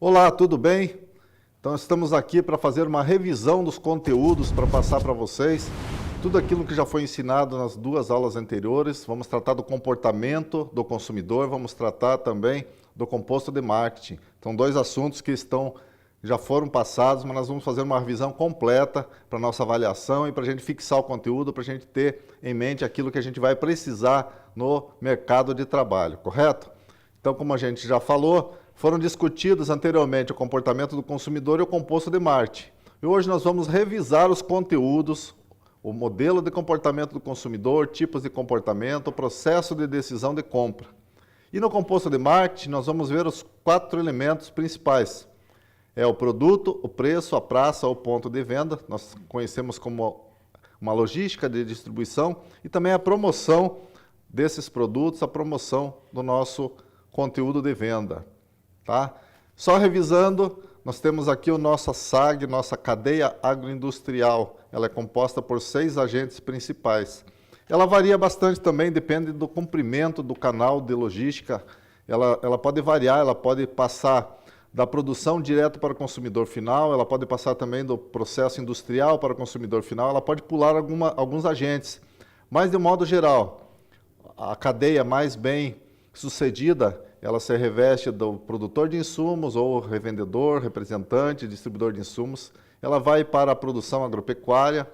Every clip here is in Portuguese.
Olá, tudo bem? Então estamos aqui para fazer uma revisão dos conteúdos para passar para vocês tudo aquilo que já foi ensinado nas duas aulas anteriores. Vamos tratar do comportamento do consumidor, vamos tratar também do composto de marketing. Então, dois assuntos que já foram passados, mas nós vamos fazer uma revisão completa para a nossa avaliação e para a gente fixar o conteúdo, para a gente ter em mente aquilo que a gente vai precisar no mercado de trabalho, correto? Então, como a gente já falou, foram discutidos anteriormente o comportamento do consumidor e o composto de marketing. E hoje nós vamos revisar os conteúdos, o modelo de comportamento do consumidor, tipos de comportamento, o processo de decisão de compra. E no composto de marketing nós vamos ver os 4 elementos principais. É o produto, o preço, a praça ou ponto de venda, nós conhecemos como uma logística de distribuição, e também a promoção desses produtos, a promoção do nosso conteúdo de venda. Tá? Só revisando, nós temos aqui o nosso SAG, nossa cadeia agroindustrial. Ela é composta por 6 agentes principais. Ela varia bastante também, depende do comprimento do canal de logística. Ela pode variar, ela pode passar da produção direto para o consumidor final, ela pode passar também do processo industrial para o consumidor final, ela pode pular alguns agentes. Mas, de modo geral, a cadeia mais bem sucedida, ela se reveste do produtor de insumos ou revendedor, representante, distribuidor de insumos. Ela vai para a produção agropecuária,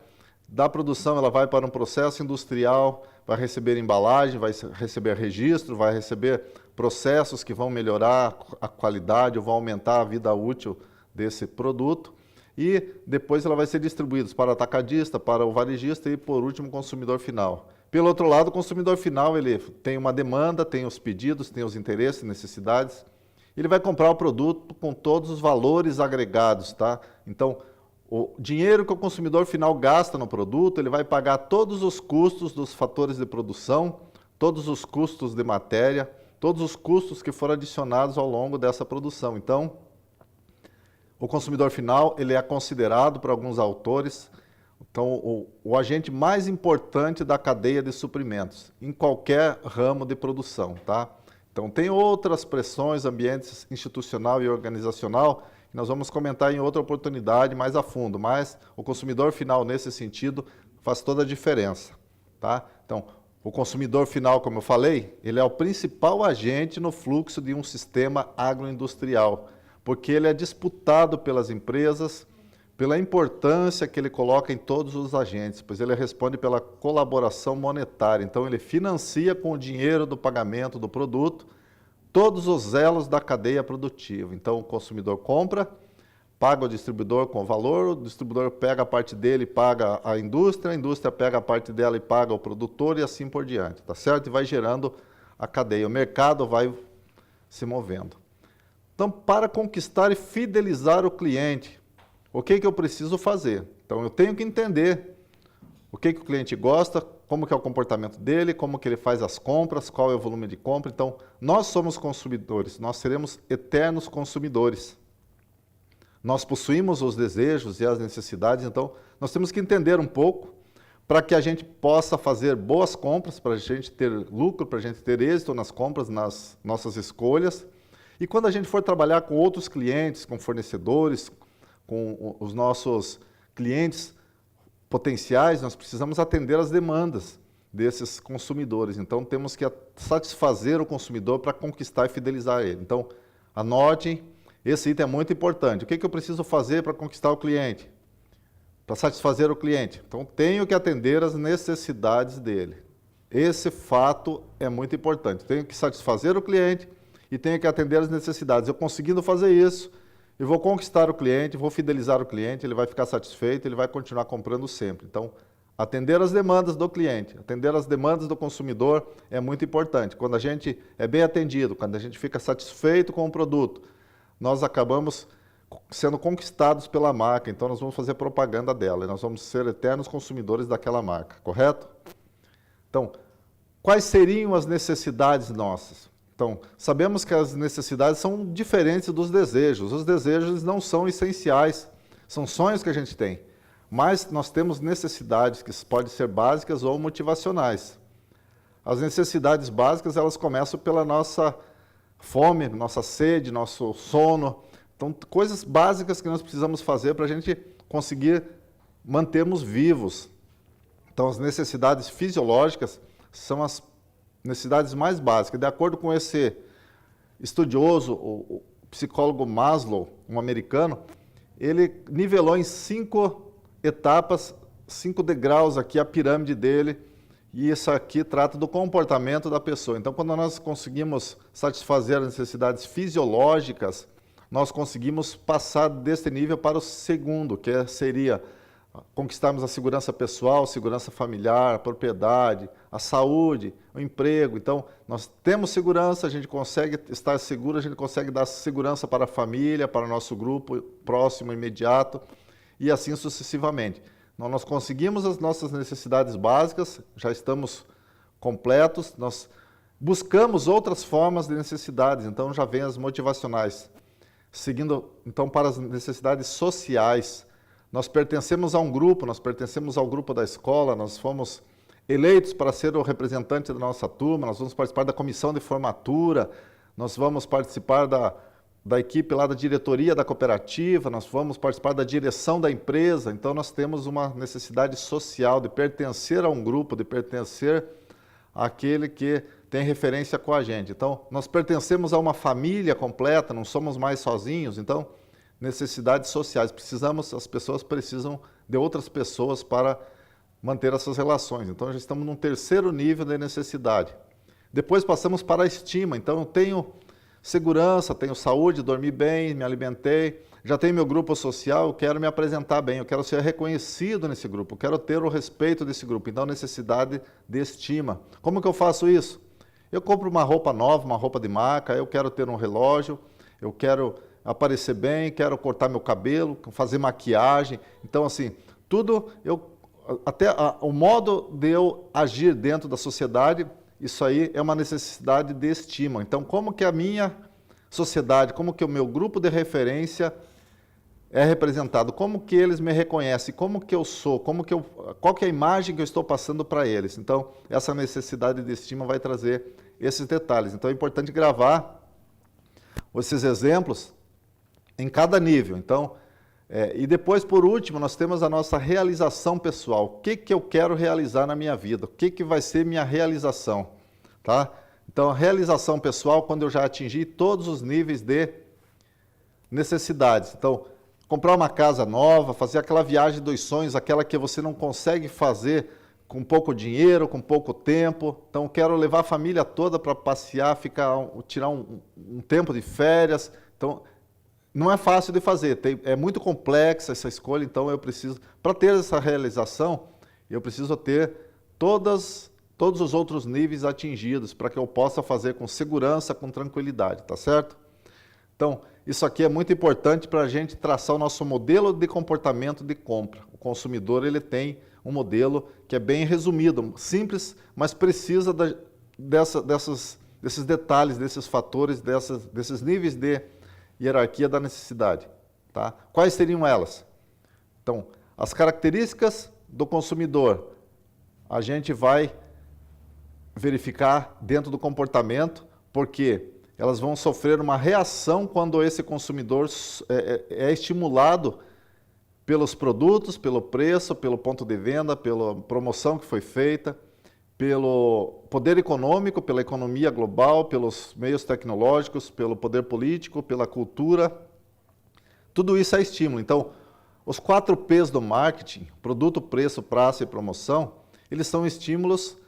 da produção ela vai para um processo industrial, vai receber embalagem, vai receber registro, vai receber processos que vão melhorar a qualidade ou vão aumentar a vida útil desse produto. E depois ela vai ser distribuída para o atacadista, para o varejista e, por último, o consumidor final. Pelo outro lado, o consumidor final ele tem uma demanda, tem os pedidos, tem os interesses, necessidades. Ele vai comprar o produto com todos os valores agregados, tá? Então, o dinheiro que o consumidor final gasta no produto, ele vai pagar todos os custos dos fatores de produção, todos os custos de matéria, todos os custos que foram adicionados ao longo dessa produção. Então, o consumidor final ele é considerado por alguns autores o agente mais importante da cadeia de suprimentos, em qualquer ramo de produção. Tá? Então, tem outras pressões, ambientes institucional e organizacional, que nós vamos comentar em outra oportunidade mais a fundo, mas o consumidor final, nesse sentido, faz toda a diferença. Tá? Então, o consumidor final, como eu falei, ele é o principal agente no fluxo de um sistema agroindustrial, porque ele é disputado pelas empresas, pela importância que ele coloca em todos os agentes, pois ele responde pela colaboração monetária. Então, ele financia com o dinheiro do pagamento do produto todos os elos da cadeia produtiva. Então, o consumidor compra, paga o distribuidor com valor, o distribuidor pega a parte dele e paga a indústria pega a parte dela e paga o produtor e assim por diante, tá certo? E vai gerando a cadeia, o mercado vai se movendo. Então, para conquistar e fidelizar o cliente, o que eu preciso fazer? Então, eu tenho que entender o que o cliente gosta, como que é o comportamento dele, como que ele faz as compras, qual é o volume de compra. Então, nós somos consumidores, nós seremos eternos consumidores. Nós possuímos os desejos e as necessidades, então nós temos que entender um pouco para que a gente possa fazer boas compras, para a gente ter lucro, para a gente ter êxito nas compras, nas nossas escolhas. E quando a gente for trabalhar com outros clientes, com fornecedores, com os nossos clientes potenciais, nós precisamos atender as demandas desses consumidores. Então, temos que satisfazer o consumidor para conquistar e fidelizar ele. Então, anotem, esse item é muito importante. O que eu preciso fazer para conquistar o cliente? Para satisfazer o cliente? Então, tenho que atender as necessidades dele. Esse fato é muito importante. Tenho que satisfazer o cliente e tenho que atender as necessidades. Eu conseguindo fazer isso, eu vou conquistar o cliente, vou fidelizar o cliente, ele vai ficar satisfeito, ele vai continuar comprando sempre. Então, atender as demandas do cliente, atender as demandas do consumidor é muito importante. Quando a gente é bem atendido, quando a gente fica satisfeito com o produto, nós acabamos sendo conquistados pela marca, então nós vamos fazer propaganda dela, e nós vamos ser eternos consumidores daquela marca, correto? Então, quais seriam as necessidades nossas? Então, sabemos que as necessidades são diferentes dos desejos. Os desejos não são essenciais, são sonhos que a gente tem. Mas nós temos necessidades que podem ser básicas ou motivacionais. As necessidades básicas, elas começam pela nossa fome, nossa sede, nosso sono. Então, coisas básicas que nós precisamos fazer para a gente conseguir mantermos vivos. Então, as necessidades fisiológicas são as necessidades mais básicas. De acordo com esse estudioso, o psicólogo Maslow, um americano, ele nivelou em 5 etapas, 5 degraus aqui a pirâmide dele, e isso aqui trata do comportamento da pessoa. Então, quando nós conseguimos satisfazer as necessidades fisiológicas, nós conseguimos passar desse nível para o segundo, que seria conquistarmos a segurança pessoal, segurança familiar, a propriedade, a saúde, o emprego. Então, nós temos segurança, a gente consegue estar seguro, a gente consegue dar segurança para a família, para o nosso grupo próximo, imediato, e assim sucessivamente. Então, nós conseguimos as nossas necessidades básicas, já estamos completos, nós buscamos outras formas de necessidades, então já vem as motivacionais. Seguindo, então, para as necessidades sociais, nós pertencemos a um grupo, nós pertencemos ao grupo da escola, nós fomos eleitos para ser o representante da nossa turma, nós vamos participar da comissão de formatura, nós vamos participar da equipe lá da diretoria da cooperativa, nós vamos participar da direção da empresa. Então, nós temos uma necessidade social de pertencer a um grupo, de pertencer àquele que tem referência com a gente. Então, nós pertencemos a uma família completa, não somos mais sozinhos. Então, necessidades sociais. As pessoas precisam de outras pessoas para manter essas relações. Então, já estamos num terceiro nível de necessidade. Depois passamos para a estima. Então, eu tenho segurança, tenho saúde, dormi bem, me alimentei, já tenho meu grupo social, eu quero me apresentar bem, eu quero ser reconhecido nesse grupo, eu quero ter o respeito desse grupo. Então, necessidade de estima. Como que eu faço isso? Eu compro uma roupa nova, uma roupa de marca, eu quero ter um relógio, eu quero aparecer bem, quero cortar meu cabelo, fazer maquiagem. Então, assim, o modo de eu agir dentro da sociedade, isso aí é uma necessidade de estima. Então, como que a minha sociedade, como que o meu grupo de referência é representado, como que eles me reconhecem, como que eu sou, qual que é a imagem que eu estou passando para eles. Então, essa necessidade de estima vai trazer esses detalhes. Então, é importante gravar esses exemplos em cada nível. Então, e depois, por último, nós temos a nossa realização pessoal. O que que eu quero realizar na minha vida? O que que vai ser minha realização? Tá? Então, a realização pessoal, quando eu já atingi todos os níveis de necessidades. Então, comprar uma casa nova, fazer aquela viagem dos sonhos, aquela que você não consegue fazer com pouco dinheiro, com pouco tempo. Então, quero levar a família toda para passear, tirar um tempo de férias. Então, não é fácil de fazer, é muito complexa essa escolha, então para ter essa realização, eu preciso ter todos os outros níveis atingidos, para que eu possa fazer com segurança, com tranquilidade, tá certo? Então, isso aqui é muito importante para a gente traçar o nosso modelo de comportamento de compra. O consumidor, ele tem um modelo que é bem resumido, simples, mas precisa desses detalhes, desses fatores, desses níveis de hierarquia da necessidade. Tá? Quais seriam elas? Então, as características do consumidor, a gente vai verificar dentro do comportamento, porque elas vão sofrer uma reação quando esse consumidor é estimulado pelos produtos, pelo preço, pelo ponto de venda, pela promoção que foi feita, pelo poder econômico, pela economia global, pelos meios tecnológicos, pelo poder político, pela cultura. Tudo isso é estímulo. Então, os 4 P's do marketing, produto, preço, prazo e promoção, eles são estímulos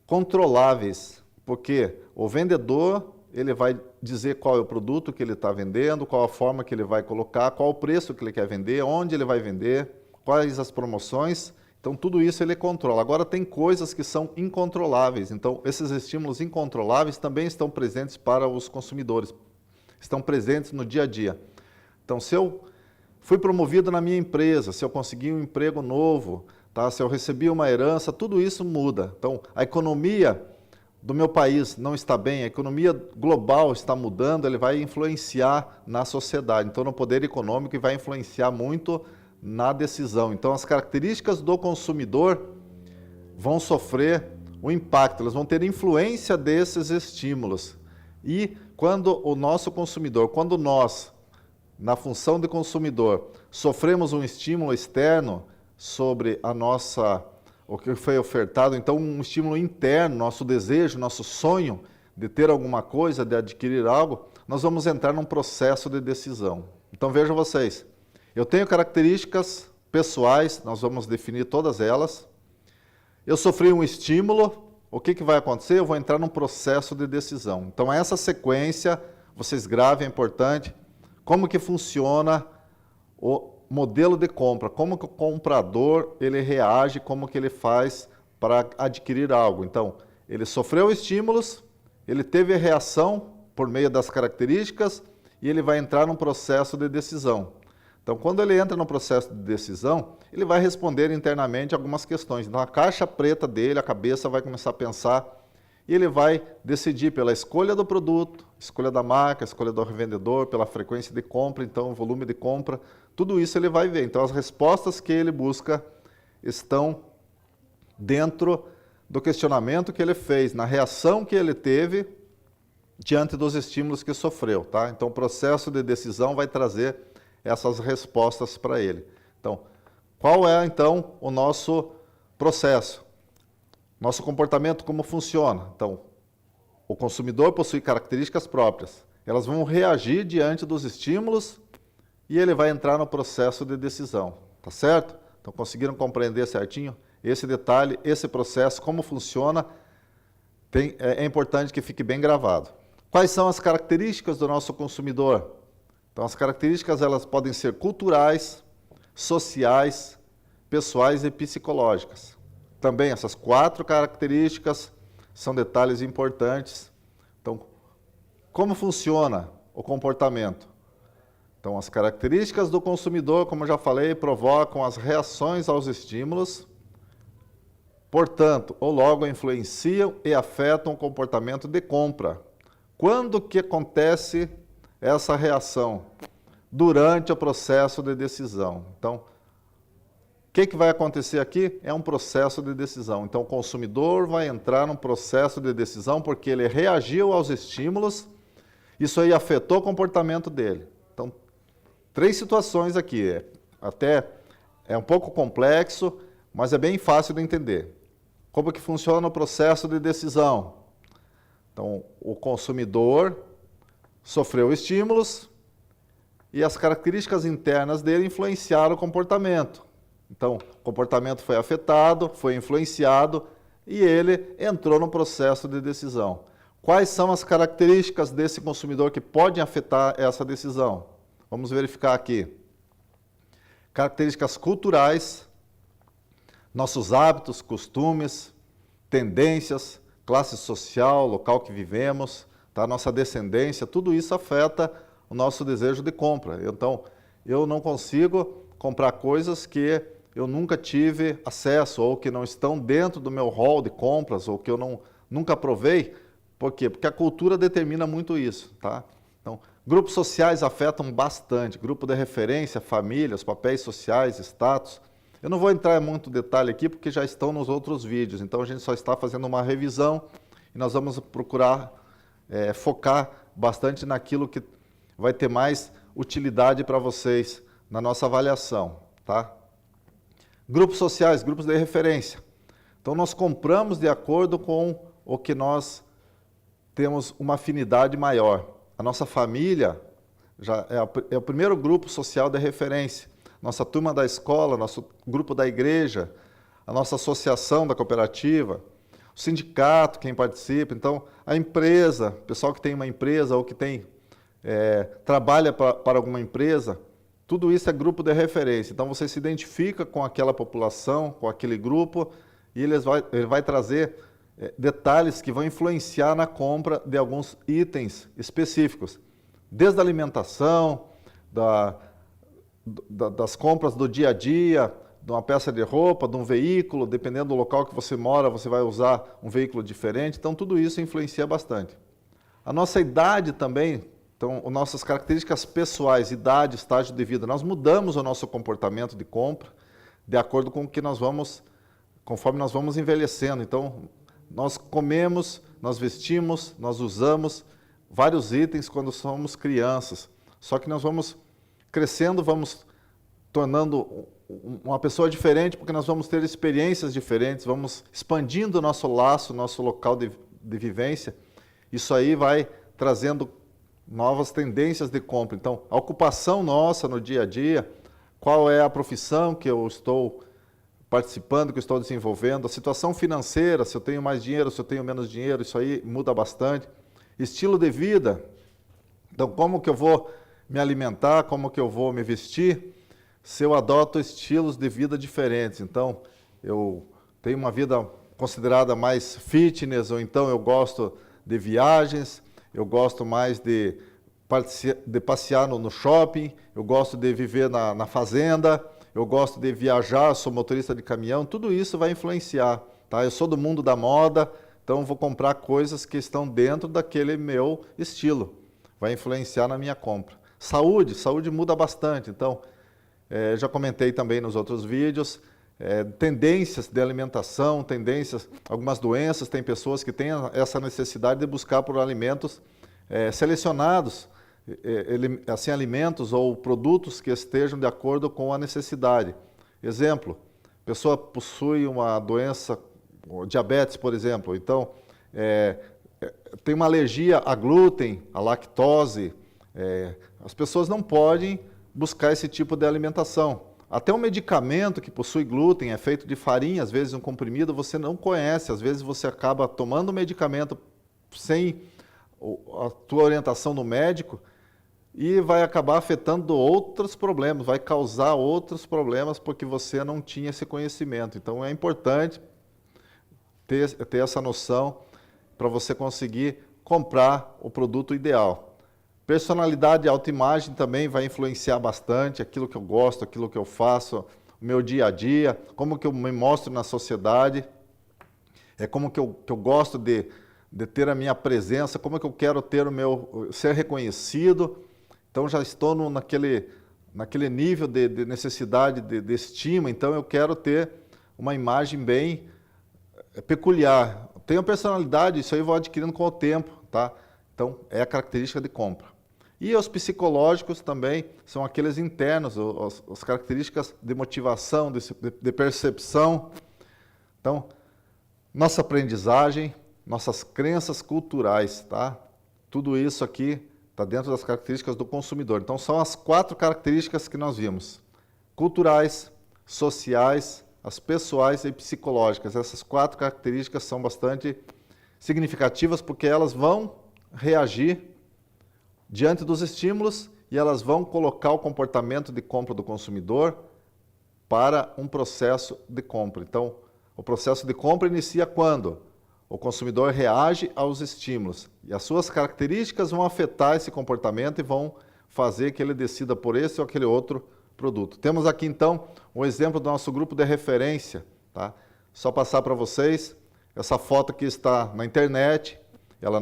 controláveis, porque o vendedor, ele vai dizer qual é o produto que ele está vendendo, qual a forma que ele vai colocar, qual o preço que ele quer vender, onde ele vai vender, quais as promoções. Então, tudo isso ele controla. Agora, tem coisas que são incontroláveis. Então, esses estímulos incontroláveis também estão presentes para os consumidores. Estão presentes no dia a dia. Então, se eu fui promovido na minha empresa, se eu consegui um emprego novo, tá? Se eu recebi uma herança, tudo isso muda. Então, a economia do meu país não está bem, a economia global está mudando, ele vai influenciar na sociedade. Então, no poder econômico, e vai influenciar muito na decisão. Então, as características do consumidor vão sofrer o impacto, elas vão ter influência desses estímulos. E quando o nosso consumidor, quando nós na função de consumidor, sofremos um estímulo externo sobre o que foi ofertado, então um estímulo interno, nosso desejo, nosso sonho de ter alguma coisa, de adquirir algo, nós vamos entrar num processo de decisão. Então vejam vocês, eu tenho características pessoais, nós vamos definir todas elas. Eu sofri um estímulo, o que vai acontecer? Eu vou entrar num processo de decisão. Então essa sequência, vocês gravem, é importante, como que funciona o modelo de compra, como que o comprador ele reage, como que ele faz para adquirir algo. Então, ele sofreu estímulos, ele teve reação por meio das características e ele vai entrar num processo de decisão. Então, quando ele entra no processo de decisão, ele vai responder internamente algumas questões. Então, a caixa preta dele, a cabeça vai começar a pensar e ele vai decidir pela escolha do produto, escolha da marca, escolha do revendedor, pela frequência de compra, então, o volume de compra, tudo isso ele vai ver. Então, as respostas que ele busca estão dentro do questionamento que ele fez, na reação que ele teve diante dos estímulos que sofreu, tá? Então, o processo de decisão vai trazer essas respostas para ele. Então, qual é, então, o nosso processo? Nosso comportamento, como funciona? Então, o consumidor possui características próprias. Elas vão reagir diante dos estímulos e ele vai entrar no processo de decisão, tá certo? Então, conseguiram compreender certinho esse detalhe, esse processo, como funciona? É importante que fique bem gravado. Quais são as características do nosso consumidor? Então, as características elas podem ser culturais, sociais, pessoais e psicológicas. Também essas 4 características são detalhes importantes. Então, como funciona o comportamento? Então, as características do consumidor, como eu já falei, provocam as reações aos estímulos, portanto, ou logo influenciam e afetam o comportamento de compra. Quando que acontece essa reação? Durante o processo de decisão. Então, o que vai acontecer aqui? É um processo de decisão. Então, o consumidor vai entrar num processo de decisão porque ele reagiu aos estímulos, isso aí afetou o comportamento dele. Então, 3 situações aqui. Até é um pouco complexo, mas é bem fácil de entender. Como que funciona o processo de decisão? Então, o consumidor sofreu estímulos e as características internas dele influenciaram o comportamento. Então, o comportamento foi afetado, foi influenciado e ele entrou no processo de decisão. Quais são as características desse consumidor que podem afetar essa decisão? Vamos verificar aqui. Características culturais, nossos hábitos, costumes, tendências, classe social, local que vivemos, tá? Nossa descendência, tudo isso afeta o nosso desejo de compra. Então, eu não consigo comprar coisas que eu nunca tive acesso ou que não estão dentro do meu hall de compras ou que eu nunca provei. Por quê? Porque a cultura determina muito isso, tá? Então, grupos sociais afetam bastante. Grupo de referência, famílias, papéis sociais, status. Eu não vou entrar em muito detalhe aqui porque já estão nos outros vídeos. Então, a gente só está fazendo uma revisão e nós vamos procurar focar bastante naquilo que vai ter mais utilidade para vocês na nossa avaliação, tá? Grupos sociais, grupos de referência. Então, nós compramos de acordo com o que nós temos uma afinidade maior. A nossa família já é o primeiro grupo social de referência. Nossa turma da escola, nosso grupo da igreja, a nossa associação da cooperativa, o sindicato, quem participa. Então, a empresa, o pessoal que tem uma empresa ou que trabalha para alguma empresa, tudo isso é grupo de referência. Então, você se identifica com aquela população, com aquele grupo, e ele vai trazer detalhes que vão influenciar na compra de alguns itens específicos. Desde a alimentação, das compras do dia a dia, de uma peça de roupa, de um veículo, dependendo do local que você mora, você vai usar um veículo diferente. Então, tudo isso influencia bastante. A nossa idade também, então, as nossas características pessoais, idade, estágio de vida, nós mudamos o nosso comportamento de compra de acordo com o que conforme nós vamos envelhecendo. Então, nós comemos, nós vestimos, nós usamos vários itens quando somos crianças. Só que nós vamos crescendo, vamos tornando uma pessoa diferente, porque nós vamos ter experiências diferentes, vamos expandindo o nosso laço, nosso local de vivência. Isso aí vai trazendo novas tendências de compra. Então, a ocupação nossa no dia a dia, qual é a profissão que eu estou participando, que eu estou desenvolvendo, a situação financeira, se eu tenho mais dinheiro, se eu tenho menos dinheiro, isso aí muda bastante. Estilo de vida, então como que eu vou me alimentar, como que eu vou me vestir, se eu adoto estilos de vida diferentes. Então, eu tenho uma vida considerada mais fitness, ou então eu gosto de viagens, eu gosto mais de passear no shopping, eu gosto de viver na fazenda, eu gosto de viajar, sou motorista de caminhão, tudo isso vai influenciar, tá? Eu sou do mundo da moda, então vou comprar coisas que estão dentro daquele meu estilo, vai influenciar na minha compra. Saúde muda bastante, então, já comentei também nos outros vídeos, tendências de alimentação, algumas doenças, tem pessoas que têm essa necessidade de buscar por alimentos selecionados, assim, alimentos ou produtos que estejam de acordo com a necessidade. Exemplo, a pessoa possui uma doença, diabetes, por exemplo, então tem uma alergia a glúten, a lactose, as pessoas não podem buscar esse tipo de alimentação. Até um medicamento que possui glúten, é feito de farinha, às vezes um comprimido, você não conhece, às vezes você acaba tomando o medicamento sem a tua orientação do médico, e vai acabar afetando outros problemas, vai causar outros problemas porque você não tinha esse conhecimento. Então é importante ter essa noção para você conseguir comprar o produto ideal. Personalidade e autoimagem também vai influenciar bastante aquilo que eu gosto, aquilo que eu faço, o meu dia a dia, como que eu me mostro na sociedade, como que eu gosto de ter a minha presença, como que eu quero ter ser reconhecido. Então já estou naquele nível de necessidade de estima, então eu quero ter uma imagem bem peculiar. Tenho personalidade, isso aí eu vou adquirindo com o tempo, tá? Então é a característica de compra. E os psicológicos também são aqueles internos, as características de motivação, de percepção. Então, nossa aprendizagem, nossas crenças culturais, tá? Tudo isso aqui está dentro das características do consumidor. Então, são as 4 características que nós vimos: culturais, sociais, as pessoais e psicológicas. Essas 4 características são bastante significativas porque elas vão reagir diante dos estímulos e elas vão colocar o comportamento de compra do consumidor para um processo de compra. Então, o processo de compra inicia quando o consumidor reage aos estímulos e as suas características vão afetar esse comportamento e vão fazer que ele decida por esse ou aquele outro produto. Temos aqui então um exemplo do nosso grupo de referência, tá? Só passar para vocês, essa foto que está na internet, ela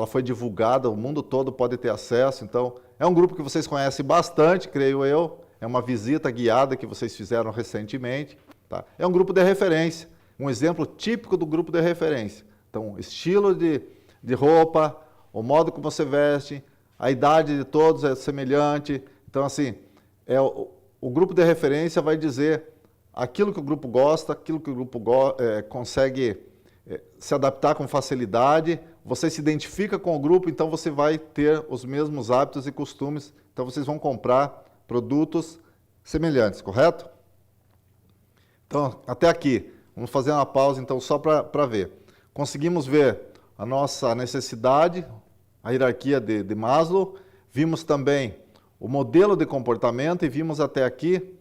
foi divulgada, o mundo todo pode ter acesso, então é um grupo que vocês conhecem bastante, creio eu, é uma visita guiada que vocês fizeram recentemente, tá? É um grupo de referência. Um exemplo típico do grupo de referência. Então, estilo de roupa, o modo como você veste, a idade de todos é semelhante. Então, assim, o grupo de referência vai dizer aquilo que o grupo gosta, aquilo que o grupo consegue se adaptar com facilidade. Você se identifica com o grupo, então você vai ter os mesmos hábitos e costumes. Então, vocês vão comprar produtos semelhantes, correto? Então, até aqui. Vamos fazer uma pausa, então, só para ver. Conseguimos ver a nossa necessidade, a hierarquia de Maslow. Vimos também o modelo de comportamento e vimos até aqui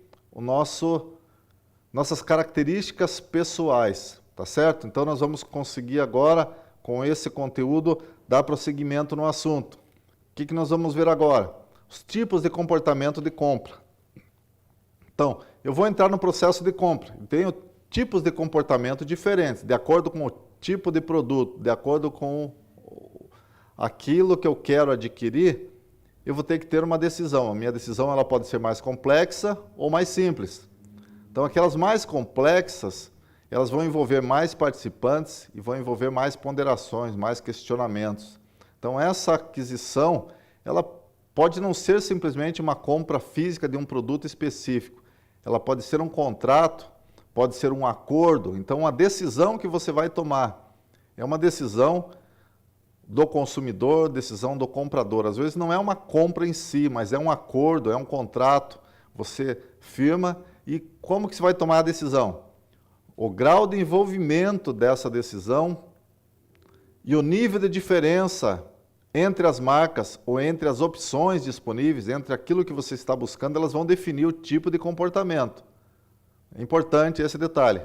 nossas características pessoais, tá certo? Então, nós vamos conseguir agora, com esse conteúdo, dar prosseguimento no assunto. O que nós vamos ver agora? Os tipos de comportamento de compra. Então, eu vou entrar no processo de compra. Tenho tipos de comportamento diferentes, de acordo com o tipo de produto, de acordo com aquilo que eu quero adquirir, eu vou ter que ter uma decisão. A minha decisão ela pode ser mais complexa ou mais simples. Então, aquelas mais complexas, elas vão envolver mais participantes e vão envolver mais ponderações, mais questionamentos. Então, essa aquisição, ela pode não ser simplesmente uma compra física de um produto específico. Ela pode ser um contrato, pode ser um acordo. Então, a decisão que você vai tomar é uma decisão do consumidor, decisão do comprador. Às vezes não é uma compra em si, mas é um acordo, é um contrato. Você firma e como que você vai tomar a decisão? O grau de envolvimento dessa decisão e o nível de diferença entre as marcas ou entre as opções disponíveis, entre aquilo que você está buscando, elas vão definir o tipo de comportamento. É importante esse detalhe.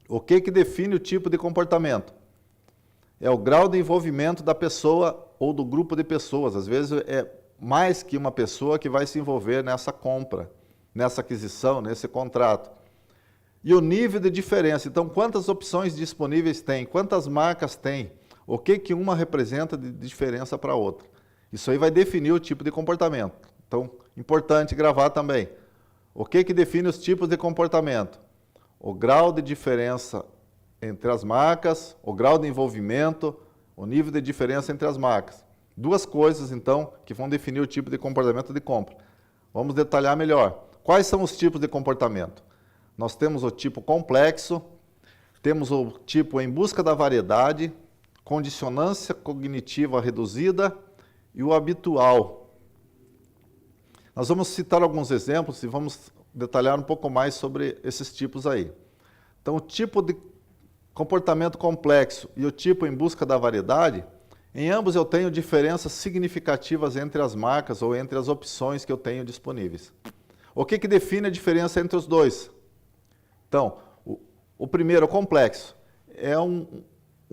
O que define o tipo de comportamento? É o grau de envolvimento da pessoa ou do grupo de pessoas. Às vezes é mais que uma pessoa que vai se envolver nessa compra, nessa aquisição, nesse contrato. E o nível de diferença. Então, quantas opções disponíveis tem? Quantas marcas tem? O que uma representa de diferença para a outra? Isso aí vai definir o tipo de comportamento. Então, importante gravar também. O que define os tipos de comportamento? O grau de diferença entre as marcas, o grau de envolvimento, o nível de diferença entre as marcas. Duas coisas, então, que vão definir o tipo de comportamento de compra. Vamos detalhar melhor. Quais são os tipos de comportamento? Nós temos o tipo complexo, temos o tipo em busca da variedade, condicionância cognitiva reduzida e o habitual. Nós vamos citar alguns exemplos e vamos detalhar um pouco mais sobre esses tipos aí. Então, o tipo de comportamento complexo e o tipo em busca da variedade, em ambos eu tenho diferenças significativas entre as marcas ou entre as opções que eu tenho disponíveis. O que define a diferença entre os dois? Então, o primeiro, o complexo, é um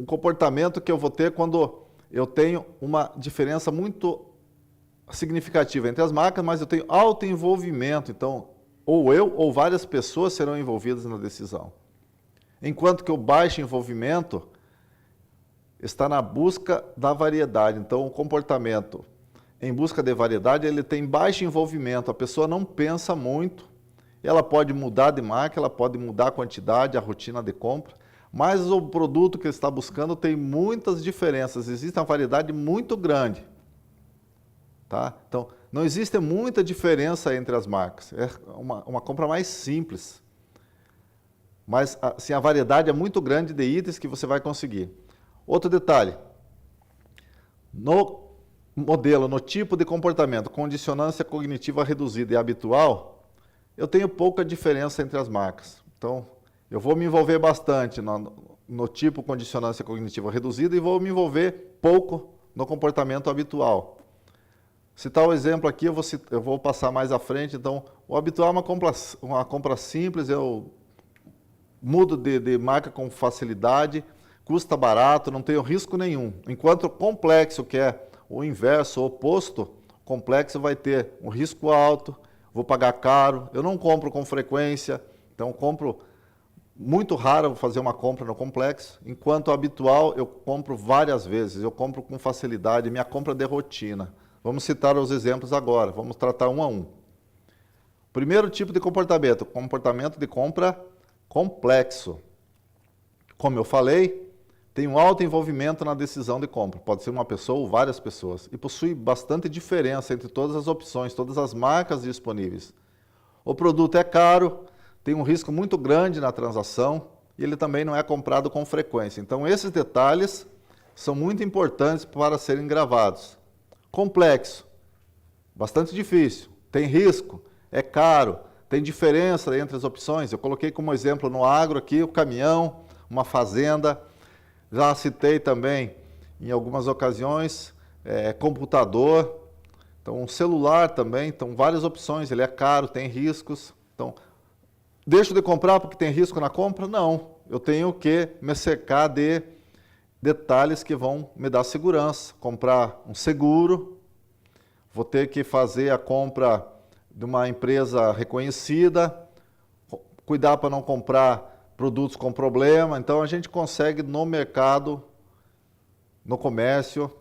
comportamento que eu vou ter quando eu tenho uma diferença muito significativa entre as marcas, mas eu tenho alto envolvimento. Então, ou eu ou várias pessoas serão envolvidas na decisão. Enquanto que o baixo envolvimento está na busca da variedade. Então, o comportamento em busca de variedade, ele tem baixo envolvimento. A pessoa não pensa muito, ela pode mudar de marca, ela pode mudar a quantidade, a rotina de compra, mas o produto que ele está buscando tem muitas diferenças, existe uma variedade muito grande. Tá? Então, não existe muita diferença entre as marcas, é uma compra mais simples. Mas assim, a variedade é muito grande de itens que você vai conseguir. Outro detalhe, no modelo, no tipo de comportamento, condicionância cognitiva reduzida e habitual, eu tenho pouca diferença entre as marcas. Então, eu vou me envolver bastante no tipo condicionância cognitiva reduzida e vou me envolver pouco no comportamento habitual. Citar o exemplo aqui, eu vou passar mais à frente. Então, o habitual é uma compra simples, eu mudo de marca com facilidade, custa barato, não tenho risco nenhum. Enquanto o complexo, que é o inverso, o oposto, complexo vai ter um risco alto, vou pagar caro, eu não compro com frequência, então compro muito raro vou fazer uma compra no complexo, enquanto o habitual eu compro várias vezes, eu compro com facilidade, minha compra é de rotina. Vamos citar os exemplos agora, vamos tratar um a um. Primeiro tipo de comportamento, comportamento de compra complexo. Como eu falei, tem um alto envolvimento na decisão de compra, pode ser uma pessoa ou várias pessoas, e possui bastante diferença entre todas as opções, todas as marcas disponíveis. O produto é caro, tem um risco muito grande na transação e ele também não é comprado com frequência. Então, esses detalhes são muito importantes para serem gravados. Complexo, bastante difícil, tem risco, é caro, tem diferença entre as opções. Eu coloquei como exemplo no agro aqui o caminhão, uma fazenda. Já citei também, em algumas ocasiões, computador. Então, um celular também, então várias opções, ele é caro, tem riscos. Então, deixo de comprar porque tem risco na compra? Não, eu tenho que me cercar de detalhes que vão me dar segurança. Comprar um seguro, vou ter que fazer a compra de uma empresa reconhecida, cuidar para não comprar produtos com problema. Então, a gente consegue no mercado, no comércio,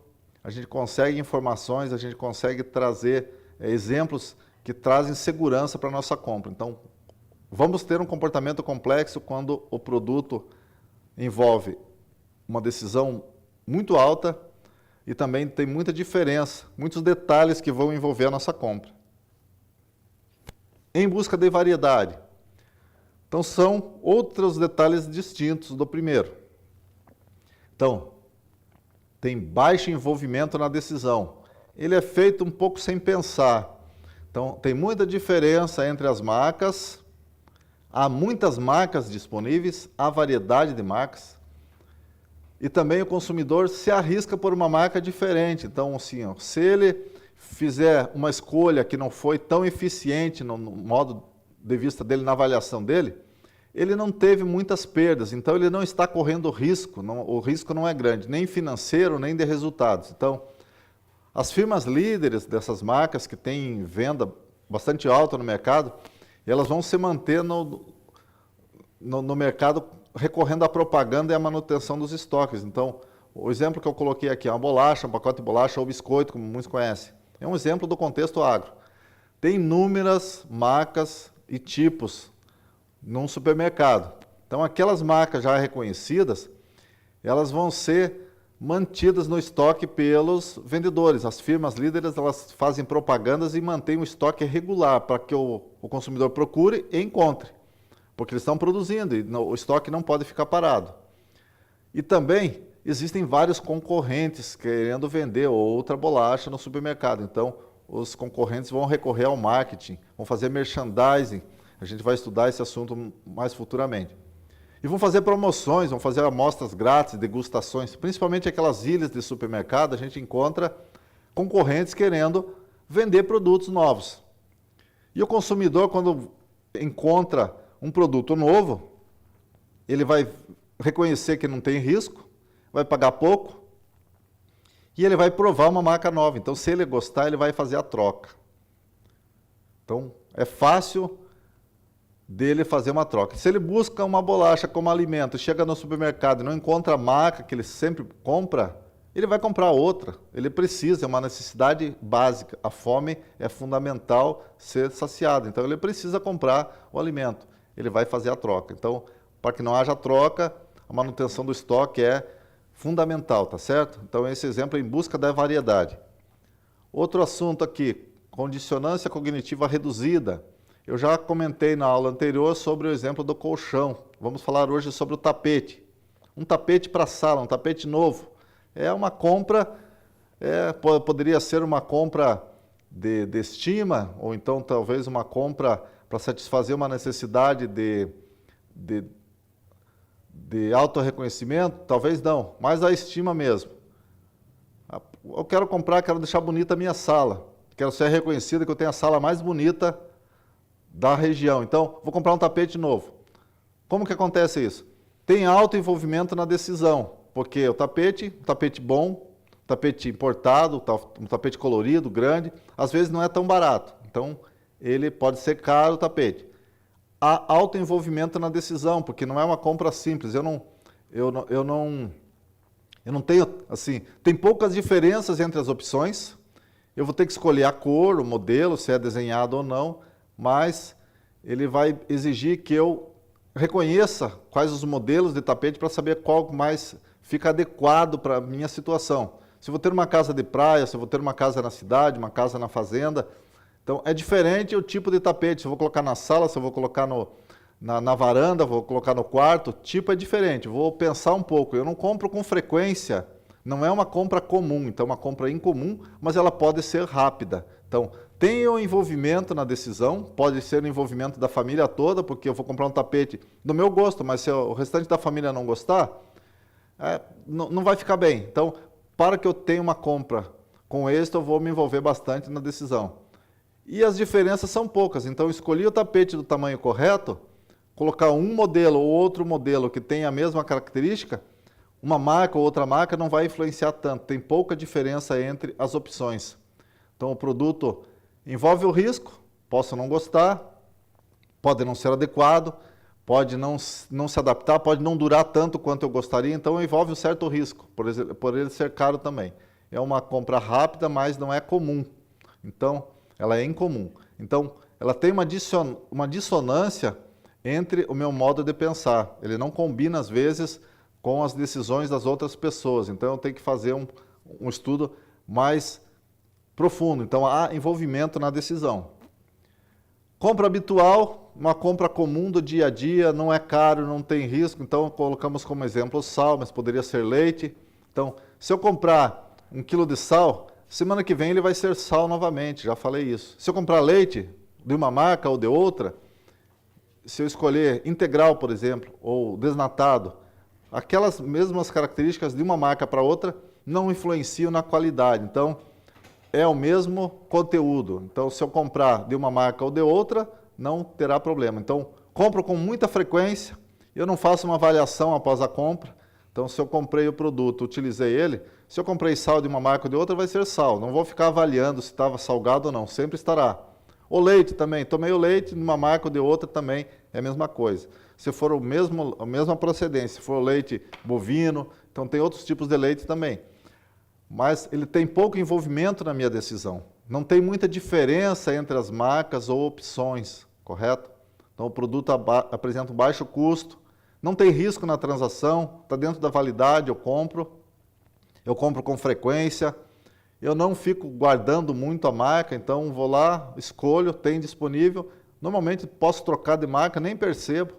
a gente consegue informações, a gente consegue trazer exemplos que trazem segurança para a nossa compra. Então, vamos ter um comportamento complexo quando o produto envolve uma decisão muito alta, e também tem muita diferença, muitos detalhes que vão envolver a nossa compra. Em busca de variedade. Então, são outros detalhes distintos do primeiro. Então, tem baixo envolvimento na decisão. Ele é feito um pouco sem pensar. Então, tem muita diferença entre as marcas. Há muitas marcas disponíveis, há variedade de marcas. E também o consumidor se arrisca por uma marca diferente. Então, assim, ó, se ele fizer uma escolha que não foi tão eficiente no modo de vista dele, na avaliação dele, ele não teve muitas perdas. Então, ele não está correndo risco. O risco não é grande, nem financeiro, nem de resultados. Então, as firmas líderes dessas marcas que têm venda bastante alta no mercado, elas vão se manter no mercado recorrendo à propaganda e à manutenção dos estoques. Então, o exemplo que eu coloquei aqui é uma bolacha, um pacote de bolacha ou biscoito, como muitos conhecem. É um exemplo do contexto agro. Tem inúmeras marcas e tipos num supermercado. Então, aquelas marcas já reconhecidas, elas vão ser mantidas no estoque pelos vendedores. As firmas líderes, elas fazem propagandas e mantêm o estoque regular para que o consumidor procure e encontre, porque eles estão produzindo e o estoque não pode ficar parado. E também existem vários concorrentes querendo vender outra bolacha no supermercado. Então, os concorrentes vão recorrer ao marketing, vão fazer merchandising. A gente vai estudar esse assunto mais futuramente. E vão fazer promoções, vão fazer amostras grátis, degustações. Principalmente aquelas ilhas de supermercado, a gente encontra concorrentes querendo vender produtos novos. E o consumidor, quando encontra um produto novo, ele vai reconhecer que não tem risco, vai pagar pouco e ele vai provar uma marca nova. Então, se ele gostar, ele vai fazer a troca. Então, é fácil dele fazer uma troca. Se ele busca uma bolacha como alimento, chega no supermercado e não encontra a marca que ele sempre compra, ele vai comprar outra. Ele precisa, é uma necessidade básica. A fome é fundamental ser saciada. Então, ele precisa comprar o alimento. Ele vai fazer a troca. Então, para que não haja troca, a manutenção do estoque é fundamental, tá certo? Então, esse exemplo é em busca da variedade. Outro assunto aqui, condicionância cognitiva reduzida. Eu já comentei na aula anterior sobre o exemplo do colchão. Vamos falar hoje sobre o tapete. Um tapete para sala, um tapete novo. É uma compra, poderia ser uma compra de estima, ou então talvez uma compra para satisfazer uma necessidade de autorreconhecimento, talvez não, mas a estima mesmo. Eu quero comprar, quero deixar bonita a minha sala, quero ser reconhecido que eu tenho a sala mais bonita da região, então vou comprar um tapete novo. Como que acontece isso? Tem alto envolvimento na decisão, porque o tapete, um tapete bom, um tapete importado, um tapete colorido, grande, às vezes não é tão barato, então ele pode ser caro o tapete. Há alto envolvimento na decisão, porque não é uma compra simples. Eu não tenho, assim, tem poucas diferenças entre as opções. Eu vou ter que escolher a cor, o modelo, se é desenhado ou não, mas ele vai exigir que eu reconheça quais os modelos de tapete para saber qual mais fica adequado para a minha situação. Se eu vou ter uma casa de praia, se eu vou ter uma casa na cidade, uma casa na fazenda. Então, é diferente o tipo de tapete. Se eu vou colocar na sala, se eu vou colocar na varanda, vou colocar no quarto, o tipo é diferente. Vou pensar um pouco. Eu não compro com frequência, não é uma compra comum, então é uma compra incomum, mas ela pode ser rápida. Então, tem o envolvimento na decisão, pode ser o envolvimento da família toda, porque eu vou comprar um tapete do meu gosto, mas se o restante da família não gostar, não vai ficar bem. Então, para que eu tenha uma compra com êxito, eu vou me envolver bastante na decisão. E as diferenças são poucas, então escolhi o tapete do tamanho correto, colocar um modelo ou outro modelo que tenha a mesma característica, uma marca ou outra marca não vai influenciar tanto, tem pouca diferença entre as opções. Então o produto envolve o risco, posso não gostar, pode não ser adequado, pode não se adaptar, pode não durar tanto quanto eu gostaria, então envolve um certo risco, por ele ser caro também. É uma compra rápida, mas não é comum, então ela é incomum. Então, ela tem uma dissonância entre o meu modo de pensar. Ele não combina, às vezes, com as decisões das outras pessoas. Então, eu tenho que fazer um estudo mais profundo. Então, há envolvimento na decisão. Compra habitual, uma compra comum do dia a dia, não é caro, não tem risco. Então, colocamos como exemplo o sal, mas poderia ser leite. Então, se eu comprar 1 quilo de sal, semana que vem ele vai ser sal novamente, já falei isso. Se eu comprar leite de uma marca ou de outra, se eu escolher integral, por exemplo, ou desnatado, aquelas mesmas características de uma marca para outra não influenciam na qualidade. Então, é o mesmo conteúdo. Então, se eu comprar de uma marca ou de outra, não terá problema. Então, compro com muita frequência, eu não faço uma avaliação após a compra. Então, se eu comprei o produto, utilizei ele, se eu comprei sal de uma marca ou de outra, vai ser sal. Não vou ficar avaliando se estava salgado ou não, sempre estará. O leite também, tomei o leite de uma marca ou de outra também é a mesma coisa. Se for a mesma procedência, se for leite bovino, então tem outros tipos de leite também. Mas ele tem pouco envolvimento na minha decisão. Não tem muita diferença entre as marcas ou opções, correto? Então o produto apresenta um baixo custo, não tem risco na transação, está dentro da validade, eu compro com frequência. Eu não fico guardando muito a marca, então vou lá, escolho, tem disponível. Normalmente posso trocar de marca, nem percebo.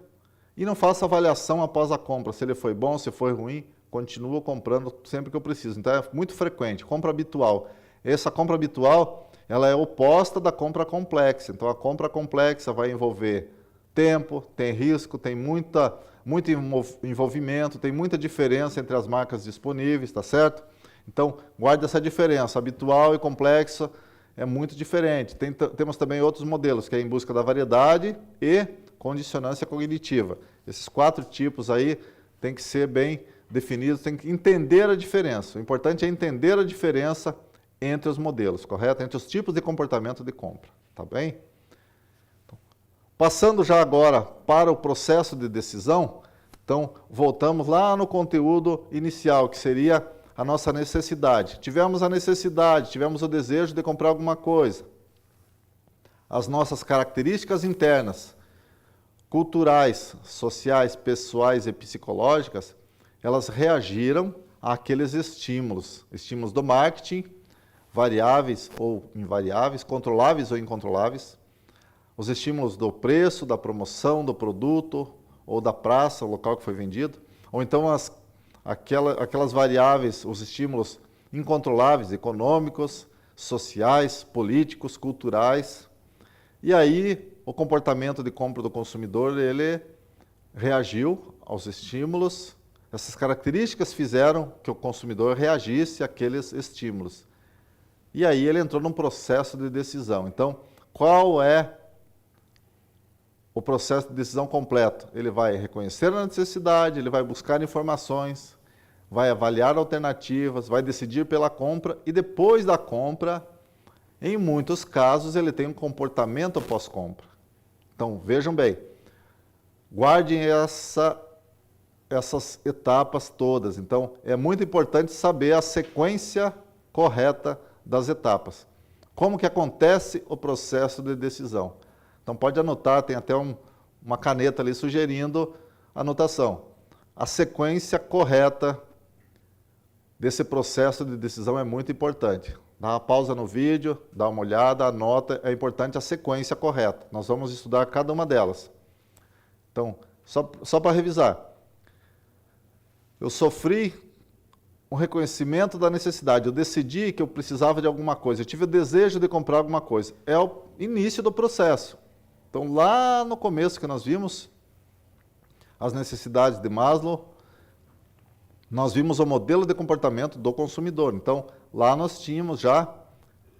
E não faço avaliação após a compra, se ele foi bom, se foi ruim, continuo comprando sempre que eu preciso. Então é muito frequente, compra habitual. Essa compra habitual, ela é oposta da compra complexa. Então a compra complexa vai envolver tempo, tem risco, tem muito envolvimento, tem muita diferença entre as marcas disponíveis, tá certo? Então, guarde essa diferença, habitual e complexa é muito diferente. Temos também outros modelos, que é em busca da variedade e condicionância cognitiva. Esses 4 tipos aí tem que ser bem definidos, tem que entender a diferença. O importante é entender a diferença entre os modelos, correto? Entre os tipos de comportamento de compra, tá bem? Então, passando já agora para o processo de decisão, então voltamos lá no conteúdo inicial, que seria a nossa necessidade. Tivemos a necessidade, tivemos o desejo de comprar alguma coisa. As nossas características internas, culturais, sociais, pessoais e psicológicas, elas reagiram àqueles estímulos. Estímulos do marketing, variáveis ou invariáveis, controláveis ou incontroláveis. Os estímulos do preço, da promoção do produto ou da praça, o local que foi vendido. Ou então aquelas variáveis, os estímulos incontroláveis, econômicos, sociais, políticos, culturais. E aí, o comportamento de compra do consumidor, ele reagiu aos estímulos. Essas características fizeram que o consumidor reagisse àqueles estímulos. E aí ele entrou num processo de decisão. Então, qual é o processo de decisão completo? Ele vai reconhecer a necessidade, ele vai buscar informações, vai avaliar alternativas, vai decidir pela compra e depois da compra, em muitos casos, ele tem um comportamento pós-compra. Então, vejam bem, guardem essas etapas todas. Então, é muito importante saber a sequência correta das etapas. Como que acontece o processo de decisão? Então pode anotar, tem até uma caneta ali sugerindo a anotação. A sequência correta desse processo de decisão é muito importante. Dá uma pausa no vídeo, dá uma olhada, anota, é importante a sequência correta. Nós vamos estudar cada uma delas. Então, só para revisar. Eu sofri um reconhecimento da necessidade, eu decidi que eu precisava de alguma coisa, eu tive o desejo de comprar alguma coisa. É o início do processo. Então, lá no começo que nós vimos as necessidades de Maslow, nós vimos o modelo de comportamento do consumidor. Então, lá nós tínhamos já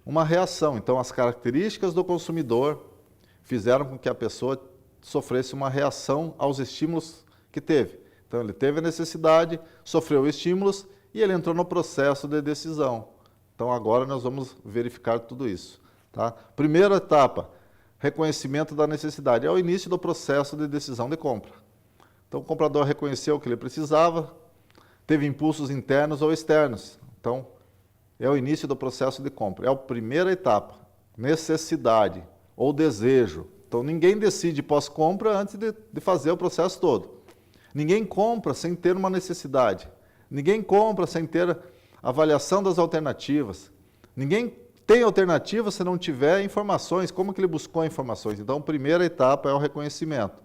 uma reação. Então, as características do consumidor fizeram com que a pessoa sofresse uma reação aos estímulos que teve. Então, ele teve a necessidade, sofreu estímulos e ele entrou no processo de decisão. Então, agora nós vamos verificar tudo isso. Tá? Primeira etapa, reconhecimento da necessidade. É o início do processo de decisão de compra. Então, o comprador reconheceu o que ele precisava, teve impulsos internos ou externos. Então, é o início do processo de compra. É a primeira etapa, necessidade ou desejo. Então, ninguém decide pós-compra antes de fazer o processo todo. Ninguém compra sem ter uma necessidade. Ninguém compra sem ter avaliação das alternativas. Ninguém tem alternativa se não tiver informações. Como que ele buscou informações? Então, a primeira etapa é o reconhecimento.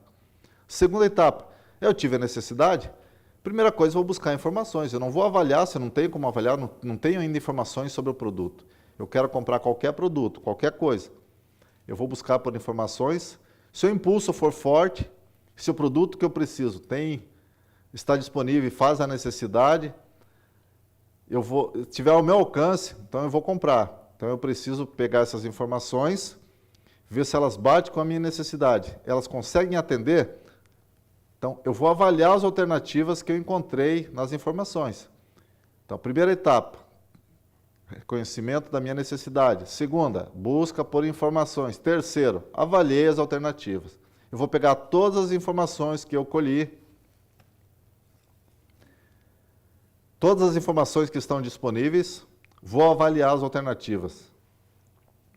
Segunda etapa, eu tive a necessidade? Primeira coisa, eu vou buscar informações. Eu não vou avaliar, se eu não tenho como avaliar, não tenho ainda informações sobre o produto. Eu quero comprar qualquer produto, qualquer coisa. Eu vou buscar por informações. Se o impulso for forte, se o produto que eu preciso está disponível e faz a necessidade, se tiver ao meu alcance, então eu vou comprar. Então eu preciso pegar essas informações, ver se elas batem com a minha necessidade. Elas conseguem atender? Então eu vou avaliar as alternativas que eu encontrei nas informações. Então, primeira etapa, reconhecimento da minha necessidade. Segunda, busca por informações. Terceiro, avaliei as alternativas. Eu vou pegar todas as informações que eu colhi, todas as informações que estão disponíveis, vou avaliar as alternativas.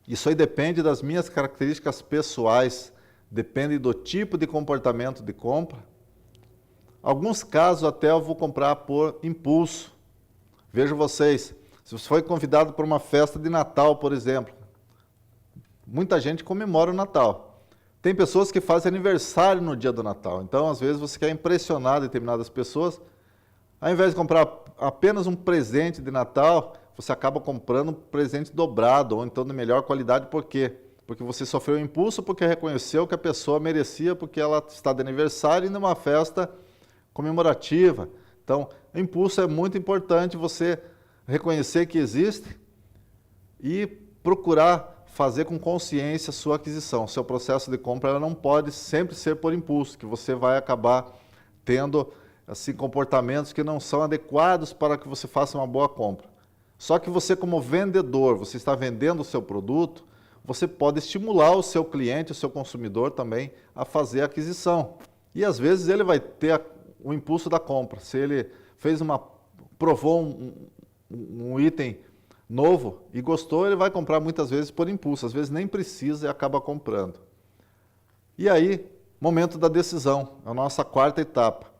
Isso aí depende das minhas características pessoais, depende do tipo de comportamento de compra. Alguns casos até eu vou comprar por impulso. Vejo vocês, se você foi convidado para uma festa de Natal, por exemplo, muita gente comemora o Natal. Tem pessoas que fazem aniversário no dia do Natal. Então, às vezes, você quer impressionar determinadas pessoas. Ao invés de comprar apenas um presente de Natal, você acaba comprando um presente dobrado, ou então de melhor qualidade. Por quê? Porque você sofreu impulso, porque reconheceu que a pessoa merecia, porque ela está de aniversário e numa festa comemorativa. Então, o impulso é muito importante você reconhecer que existe e procurar fazer com consciência a sua aquisição. Seu processo de compra ela não pode sempre ser por impulso, que você vai acabar tendo assim, comportamentos que não são adequados para que você faça uma boa compra. Só que você, como vendedor, você está vendendo o seu produto, você pode estimular o seu cliente, o seu consumidor também, a fazer a aquisição. E às vezes ele vai ter o impulso da compra. Se ele provou um item novo e gostou, ele vai comprar muitas vezes por impulso. Às vezes nem precisa e acaba comprando. E aí, momento da decisão, é a nossa quarta etapa.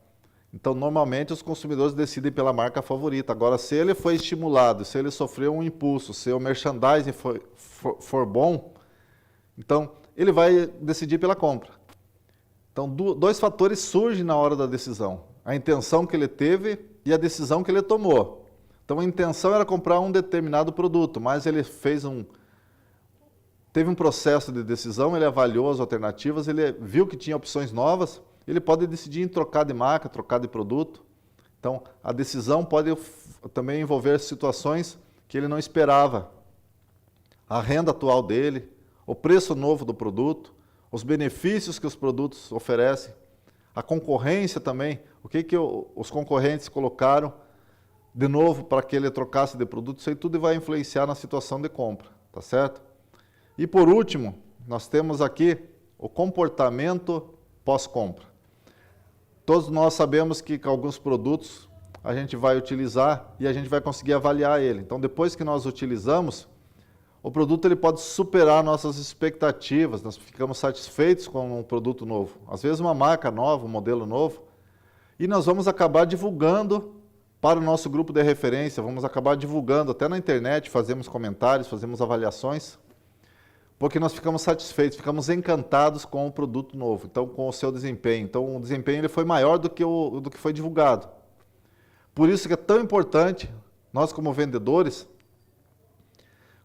Então, normalmente, os consumidores decidem pela marca favorita. Agora, se ele foi estimulado, se ele sofreu um impulso, se o merchandising for bom, então, ele vai decidir pela compra. Então, dois fatores surgem na hora da decisão. A intenção que ele teve e a decisão que ele tomou. Então, a intenção era comprar um determinado produto, mas ele teve um processo de decisão, ele avaliou as alternativas, ele viu que tinha opções novas, ele pode decidir em trocar de marca, trocar de produto. Então, a decisão pode também envolver situações que ele não esperava. A renda atual dele, o preço novo do produto, os benefícios que os produtos oferecem, a concorrência também, o que os concorrentes colocaram de novo para que ele trocasse de produto, isso aí tudo vai influenciar na situação de compra, tá certo? E por último, nós temos aqui o comportamento pós-compra. Todos nós sabemos que alguns produtos a gente vai utilizar e a gente vai conseguir avaliar ele. Então, depois que nós utilizamos, o produto ele pode superar nossas expectativas, nós ficamos satisfeitos com um produto novo. Às vezes uma marca nova, um modelo novo, e nós vamos acabar divulgando para o nosso grupo de referência, vamos acabar divulgando até na internet, fazemos comentários, fazemos avaliações, porque nós ficamos satisfeitos, ficamos encantados com o produto novo, então com o seu desempenho. Então o desempenho ele foi maior do que foi divulgado. Por isso que é tão importante, nós como vendedores,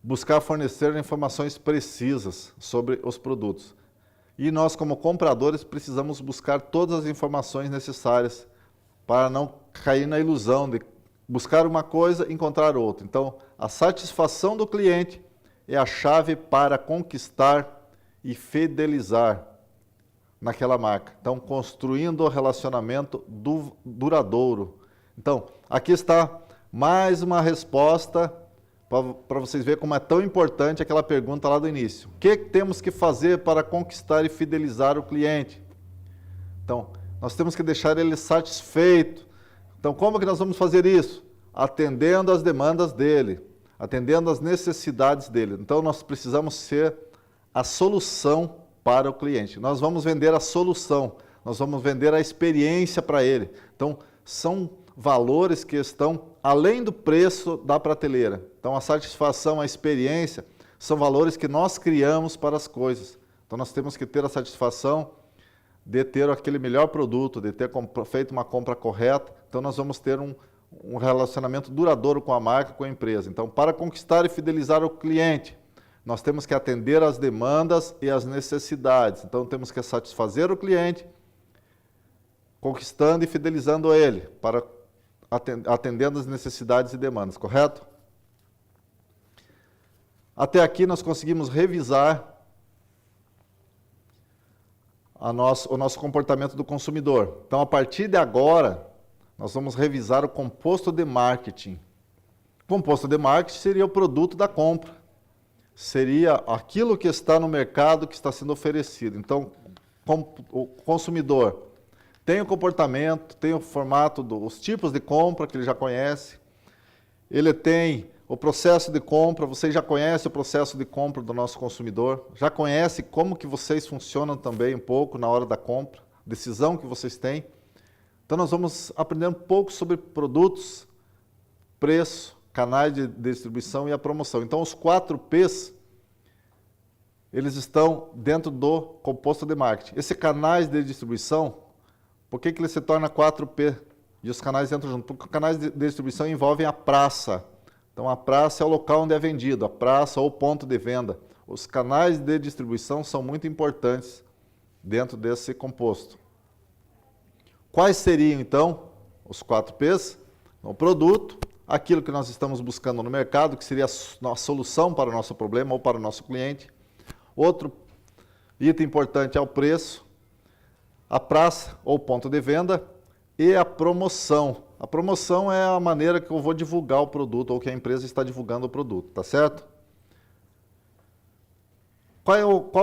buscar fornecer informações precisas sobre os produtos. E nós, como compradores, precisamos buscar todas as informações necessárias para não cair na ilusão de buscar uma coisa e encontrar outra. Então, a satisfação do cliente é a chave para conquistar e fidelizar naquela marca. Então, construindo o relacionamento duradouro. Então, aqui está mais uma resposta para vocês verem como é tão importante aquela pergunta lá do início. O que temos que fazer para conquistar e fidelizar o cliente? Então, nós temos que deixar ele satisfeito. Então, como que nós vamos fazer isso? Atendendo às demandas dele, atendendo às necessidades dele. Então, nós precisamos ser a solução para o cliente. Nós vamos vender a solução, nós vamos vender a experiência para ele. Então, são valores que estão além do preço da prateleira. Então, a satisfação, a experiência, são valores que nós criamos para as coisas. Então, nós temos que ter a satisfação de ter aquele melhor produto, de ter feito uma compra correta. Então, nós vamos ter um relacionamento duradouro com a marca, com a empresa. Então, para conquistar e fidelizar o cliente, nós temos que atender às demandas e às necessidades. Então, temos que satisfazer o cliente, conquistando e fidelizando ele, para atendendo às necessidades e demandas, correto? Até aqui nós conseguimos revisar o nosso comportamento do consumidor. Então, a partir de agora, nós vamos revisar o composto de marketing. O composto de marketing seria o produto da compra. Seria aquilo que está no mercado, que está sendo oferecido. Então, o consumidor tem o comportamento, tem o formato, os tipos de compra que ele já conhece. Ele tem o processo de compra, vocês já conhecem o processo de compra do nosso consumidor, já conhece como que vocês funcionam também um pouco na hora da compra, decisão que vocês têm. Então, nós vamos aprender um pouco sobre produtos, preço, canais de distribuição e a promoção. Então, os 4 P's, eles estão dentro do composto de marketing. Esses canais de distribuição, por que ele se torna 4P? E os canais entram junto? Porque os canais de distribuição envolvem a praça. Então, a praça é o local onde é vendido, a praça ou o ponto de venda. Os canais de distribuição são muito importantes dentro desse composto. Quais seriam, então, os 4 P's? O produto, aquilo que nós estamos buscando no mercado, que seria a solução para o nosso problema ou para o nosso cliente. Outro item importante é o preço, a praça ou ponto de venda e a promoção. A promoção é a maneira que eu vou divulgar o produto ou que a empresa está divulgando o produto, tá certo? Qual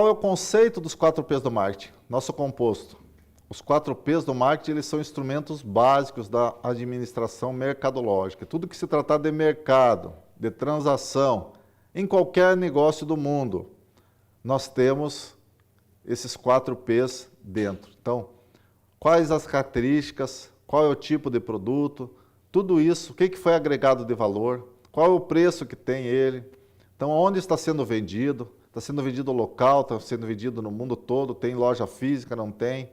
é o conceito dos 4 P's do marketing? Nosso composto. Os 4 P's do marketing, eles são instrumentos básicos da administração mercadológica. Tudo que se tratar de mercado, de transação, em qualquer negócio do mundo, nós temos esses 4 P's dentro. Então, quais as características, qual é o tipo de produto, tudo isso, o que foi agregado de valor, qual é o preço que tem ele, então onde está sendo vendido local, está sendo vendido no mundo todo, tem loja física, não tem.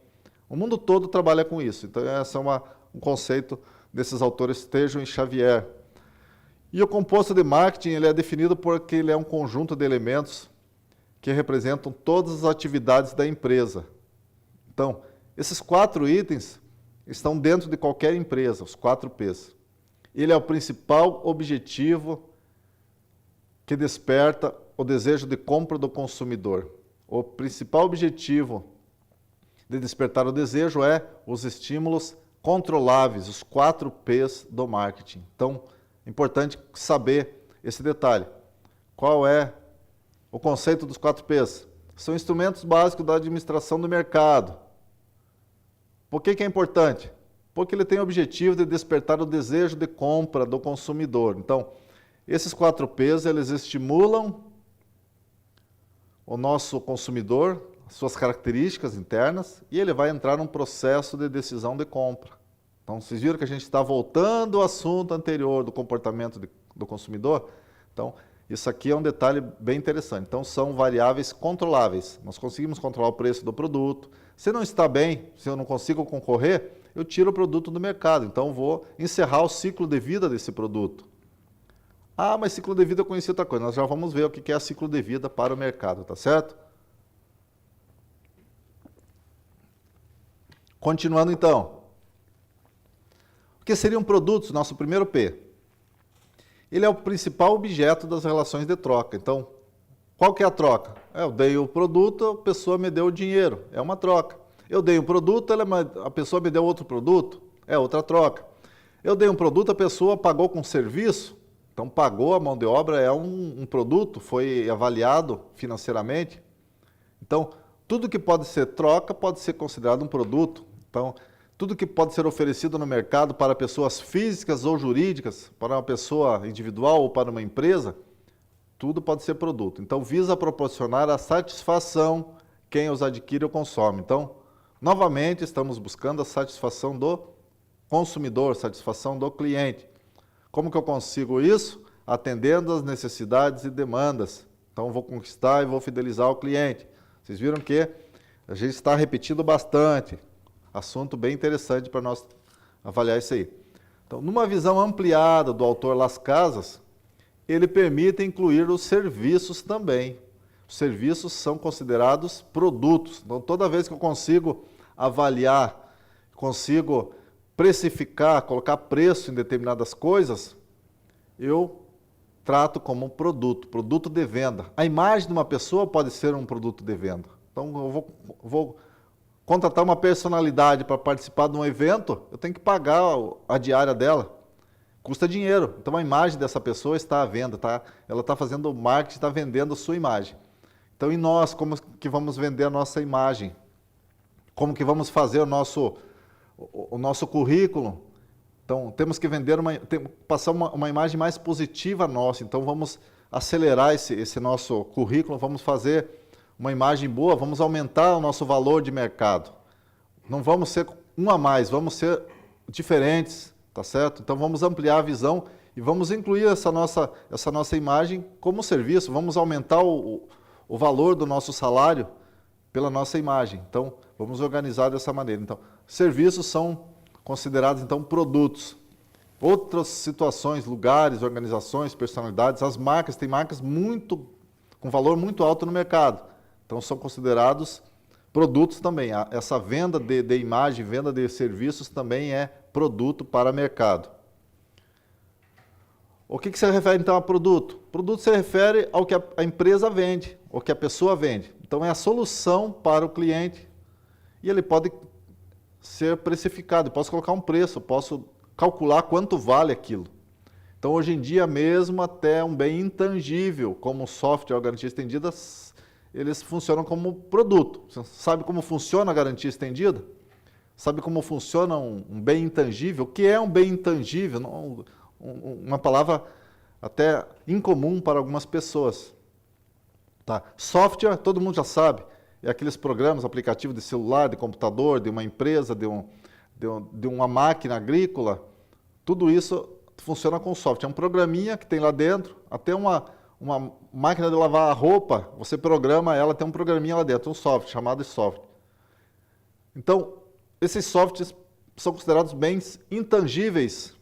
O mundo todo trabalha com isso. Então, esse é um conceito desses autores Tejon e Xavier. E o composto de marketing ele é definido porque ele é um conjunto de elementos que representam todas as atividades da empresa. Então, esses 4 itens estão dentro de qualquer empresa, os 4 P's. Ele é o principal objetivo que desperta o desejo de compra do consumidor. O principal objetivo de despertar o desejo é os estímulos controláveis, os 4 P's do marketing. Então, é importante saber esse detalhe. Qual é o conceito dos 4 P's? São instrumentos básicos da administração do mercado. Por que é importante? Porque ele tem o objetivo de despertar o desejo de compra do consumidor. Então, esses 4 P's, eles estimulam o nosso consumidor, suas características internas, e ele vai entrar num processo de decisão de compra. Então, vocês viram que a gente está voltando ao assunto anterior do comportamento do consumidor? Então, isso aqui é um detalhe bem interessante. Então, são variáveis controláveis. Nós conseguimos controlar o preço do produto. Se não está bem, se eu não consigo concorrer, eu tiro o produto do mercado. Então, vou encerrar o ciclo de vida desse produto. Ah, mas ciclo de vida eu conheci outra coisa. Nós já vamos ver o que é ciclo de vida para o mercado, tá certo? Continuando então. O que seriam produtos? Nosso primeiro P. Ele é o principal objeto das relações de troca. Então, qual que é a troca? Eu dei o produto, a pessoa me deu o dinheiro. É uma troca. Eu dei um produto, a pessoa me deu outro produto. É outra troca. Eu dei um produto, a pessoa pagou com serviço. Então, pagou a mão de obra, é um produto, foi avaliado financeiramente. Então, tudo que pode ser troca pode ser considerado um produto. Então, tudo que pode ser oferecido no mercado para pessoas físicas ou jurídicas, para uma pessoa individual ou para uma empresa, tudo pode ser produto. Então, visa proporcionar a satisfação quem os adquire ou consome. Então, novamente, estamos buscando a satisfação do consumidor, satisfação do cliente. Como que eu consigo isso? Atendendo às necessidades e demandas. Então, vou conquistar e vou fidelizar o cliente. Vocês viram que a gente está repetindo bastante. Assunto bem interessante para nós avaliar isso aí. Então, numa visão ampliada do autor Las Casas, ele permite incluir os serviços também. Os serviços são considerados produtos. Então, toda vez que eu consigo avaliar, consigo precificar, colocar preço em determinadas coisas, eu trato como um produto de venda. A imagem de uma pessoa pode ser um produto de venda. Então, eu vou contratar uma personalidade para participar de um evento, eu tenho que pagar a diária dela. Custa dinheiro. Então, a imagem dessa pessoa está à venda, ela está fazendo marketing, está vendendo a sua imagem. Então, e nós, como que vamos vender a nossa imagem? Como que vamos fazer o nosso currículo? Então, temos que vender passar uma imagem mais positiva nossa. Então, vamos acelerar esse nosso currículo, vamos fazer uma imagem boa, vamos aumentar o nosso valor de mercado. Não vamos ser um a mais, vamos ser diferentes, tá certo? Então, vamos ampliar a visão e vamos incluir essa nossa imagem como serviço, vamos aumentar o valor do nosso salário pela nossa imagem. Então, vamos organizar dessa maneira. Então, serviços são considerados, então, produtos. Outras situações, lugares, organizações, personalidades, as marcas, tem marcas com valor muito alto no mercado. Então, são considerados produtos também. Essa venda de imagem, venda de serviços também é produto para mercado. O que se refere, então, a produto? Produto se refere ao que a empresa vende, ou que a pessoa vende. Então, é a solução para o cliente e ele pode ser precificado, eu posso colocar um preço, eu posso calcular quanto vale aquilo. Então, hoje em dia mesmo, até um bem intangível, como software ou garantia estendida, eles funcionam como produto. Você sabe como funciona a garantia estendida? Sabe como funciona um bem intangível? O que é um bem intangível? Uma palavra até incomum para algumas pessoas. Tá? Software, todo mundo já sabe. É aqueles programas, aplicativos de celular, de computador, de uma empresa, de uma máquina agrícola. Tudo isso funciona com software. É um programinha que tem lá dentro, até uma máquina de lavar a roupa, você programa ela, tem um programinha lá dentro, um software, chamado de software. Então, esses softwares são considerados bens intangíveis.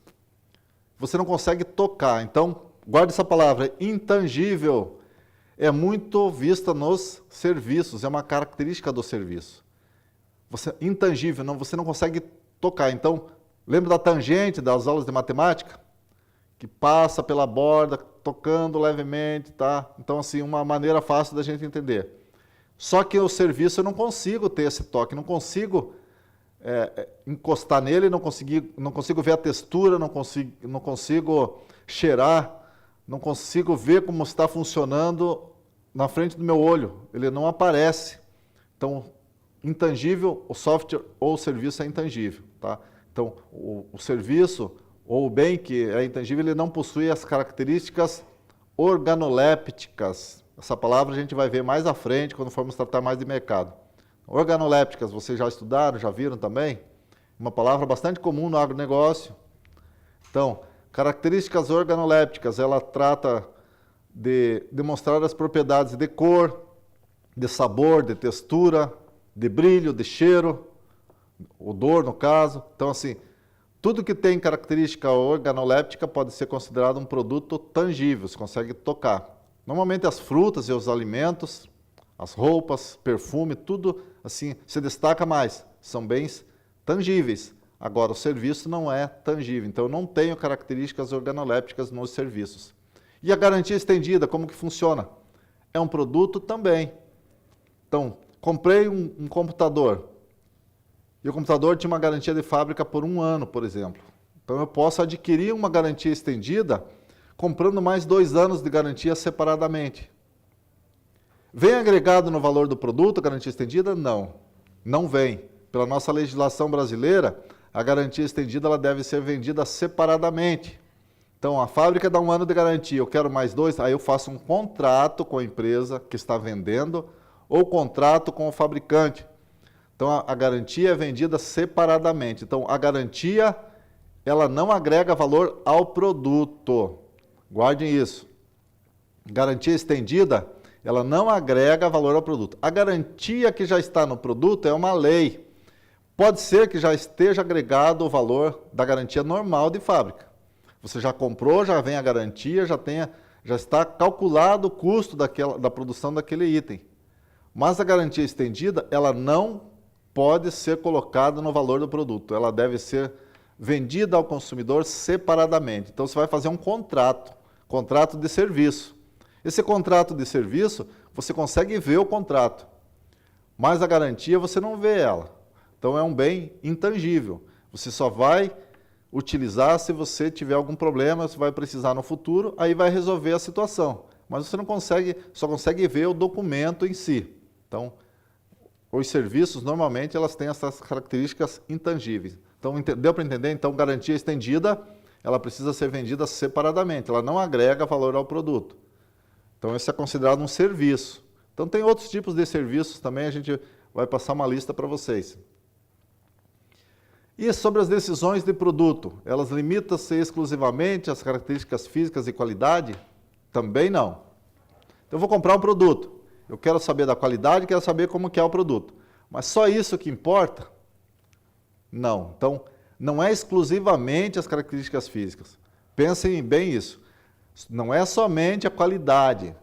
Você não consegue tocar. Então, guarde essa palavra, intangível. É muito vista nos serviços, é uma característica do serviço. Intangível, você não consegue tocar. Então, lembra da tangente das aulas de matemática? Que passa pela borda, tocando levemente, tá? Então, assim, uma maneira fácil da gente entender. Só que o serviço eu não consigo ter esse toque, não consigo encostar nele, não consigo ver a textura, não consigo cheirar, não consigo ver como está funcionando na frente do meu olho, ele não aparece. Então, intangível, o software ou o serviço é intangível. Tá? Então, o serviço ou o bem que é intangível, ele não possui as características organolépticas. Essa palavra a gente vai ver mais à frente, quando formos tratar mais de mercado. Organolépticas, vocês já estudaram, já viram também? Uma palavra bastante comum no agronegócio. Então, características organolépticas, ela trata de demonstrar as propriedades de cor, de sabor, de textura, de brilho, de cheiro, odor no caso. Então, assim, tudo que tem característica organoléptica pode ser considerado um produto tangível, você consegue tocar. Normalmente as frutas e os alimentos, as roupas, perfume, tudo assim se destaca mais, são bens tangíveis. Agora, o serviço não é tangível, então eu não tenho características organolépticas nos serviços. E a garantia estendida, como que funciona? É um produto também. Então, comprei um computador, e o computador tinha uma garantia de fábrica por 1 ano, por exemplo. Então, eu posso adquirir uma garantia estendida comprando mais 2 anos de garantia separadamente. Vem agregado no valor do produto a garantia estendida? Não, não vem. Pela nossa legislação brasileira, a garantia estendida ela deve ser vendida separadamente. Então, a fábrica dá 1 ano de garantia, eu quero mais 2, aí eu faço um contrato com a empresa que está vendendo ou contrato com o fabricante. Então, a garantia é vendida separadamente. Então, a garantia ela não agrega valor ao produto. Guardem isso. Garantia estendida, ela não agrega valor ao produto. A garantia que já está no produto é uma lei. Pode ser que já esteja agregado o valor da garantia normal de fábrica. Você já comprou, já vem a garantia, já está calculado o custo da produção daquele item. Mas a garantia estendida, ela não pode ser colocada no valor do produto. Ela deve ser vendida ao consumidor separadamente. Então, você vai fazer um contrato de serviço. Esse contrato de serviço, você consegue ver o contrato, mas a garantia você não vê ela. Então, é um bem intangível. Você só vai utilizar se você tiver algum problema, você vai precisar no futuro, aí vai resolver a situação. Mas você não consegue, só consegue ver o documento em si. Então, os serviços, normalmente, elas têm essas características intangíveis. Então, deu para entender? Então, garantia estendida, ela precisa ser vendida separadamente, ela não agrega valor ao produto. Então, esse é considerado um serviço. Então, tem outros tipos de serviços também, a gente vai passar uma lista para vocês. E sobre as decisões de produto, elas limitam-se exclusivamente às características físicas e qualidade? Também não. Então, eu vou comprar um produto, eu quero saber da qualidade, quero saber como que é o produto. Mas só isso que importa? Não. Então, não é exclusivamente as características físicas. Pensem bem isso. Não é somente a qualidade.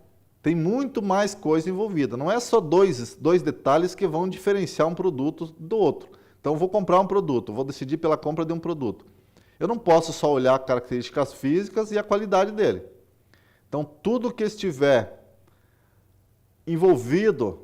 Tem muito mais coisa envolvida. Não é só dois detalhes que vão diferenciar um produto do outro. Então, eu vou comprar um produto, vou decidir pela compra de um produto. Eu não posso só olhar características físicas e a qualidade dele. Então, tudo que estiver envolvido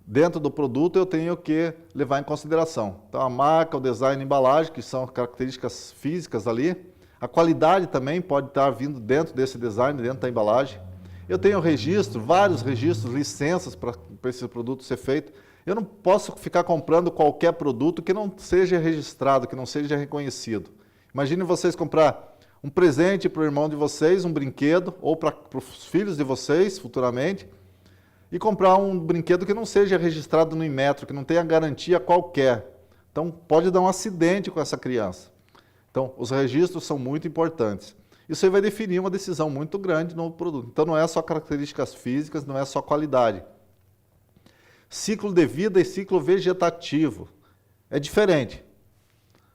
dentro do produto, eu tenho que levar em consideração. Então, a marca, o design, a embalagem, que são características físicas ali. A qualidade também pode estar vindo dentro desse design, dentro da embalagem. Eu tenho registro, vários registros, licenças para esse produto ser feito. Eu não posso ficar comprando qualquer produto que não seja registrado, que não seja reconhecido. Imagine vocês comprar um presente para o irmão de vocês, um brinquedo, ou para os filhos de vocês, futuramente, e comprar um brinquedo que não seja registrado no Inmetro, que não tenha garantia qualquer. Então, pode dar um acidente com essa criança. Então, os registros são muito importantes. Isso aí vai definir uma decisão muito grande no produto. Então, não é só características físicas, não é só qualidade. Ciclo de vida e ciclo vegetativo. É diferente.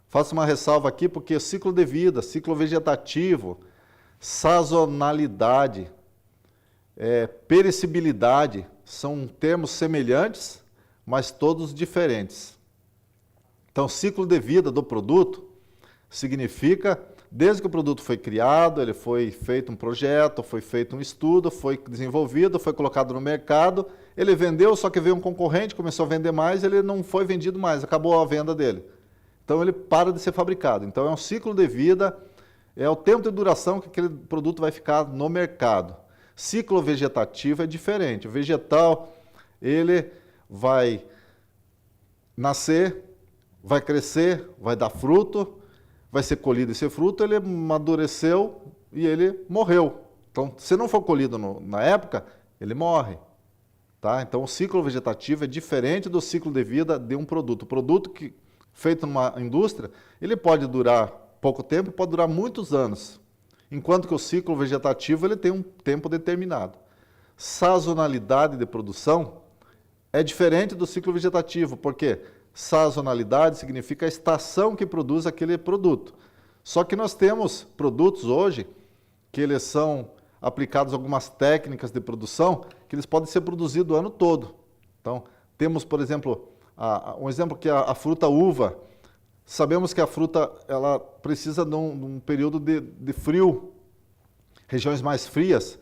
Faço uma ressalva aqui, porque ciclo de vida, ciclo vegetativo, sazonalidade, perecibilidade, são termos semelhantes, mas todos diferentes. Então, ciclo de vida do produto significa, desde que o produto foi criado, ele foi feito um projeto, foi feito um estudo, foi desenvolvido, foi colocado no mercado, ele vendeu, só que veio um concorrente, começou a vender mais, ele não foi vendido mais, acabou a venda dele. Então, ele para de ser fabricado. Então, é um ciclo de vida, é o tempo de duração que aquele produto vai ficar no mercado. Ciclo vegetativo é diferente. O vegetal, ele vai nascer, vai crescer, vai dar fruto, vai ser colhido esse fruto, ele amadureceu e ele morreu. Então, se não for colhido na época, ele morre. Tá? Então, o ciclo vegetativo é diferente do ciclo de vida de um produto. O produto feito numa indústria, ele pode durar pouco tempo, pode durar muitos anos. Enquanto que o ciclo vegetativo ele tem um tempo determinado. Sazonalidade de produção é diferente do ciclo vegetativo, porque sazonalidade significa a estação que produz aquele produto. Só que nós temos produtos hoje que eles são aplicados algumas técnicas de produção que eles podem ser produzidos o ano todo. Então, temos, por exemplo, um exemplo que é a fruta uva. Sabemos que a fruta ela precisa de um período de frio, regiões mais frias,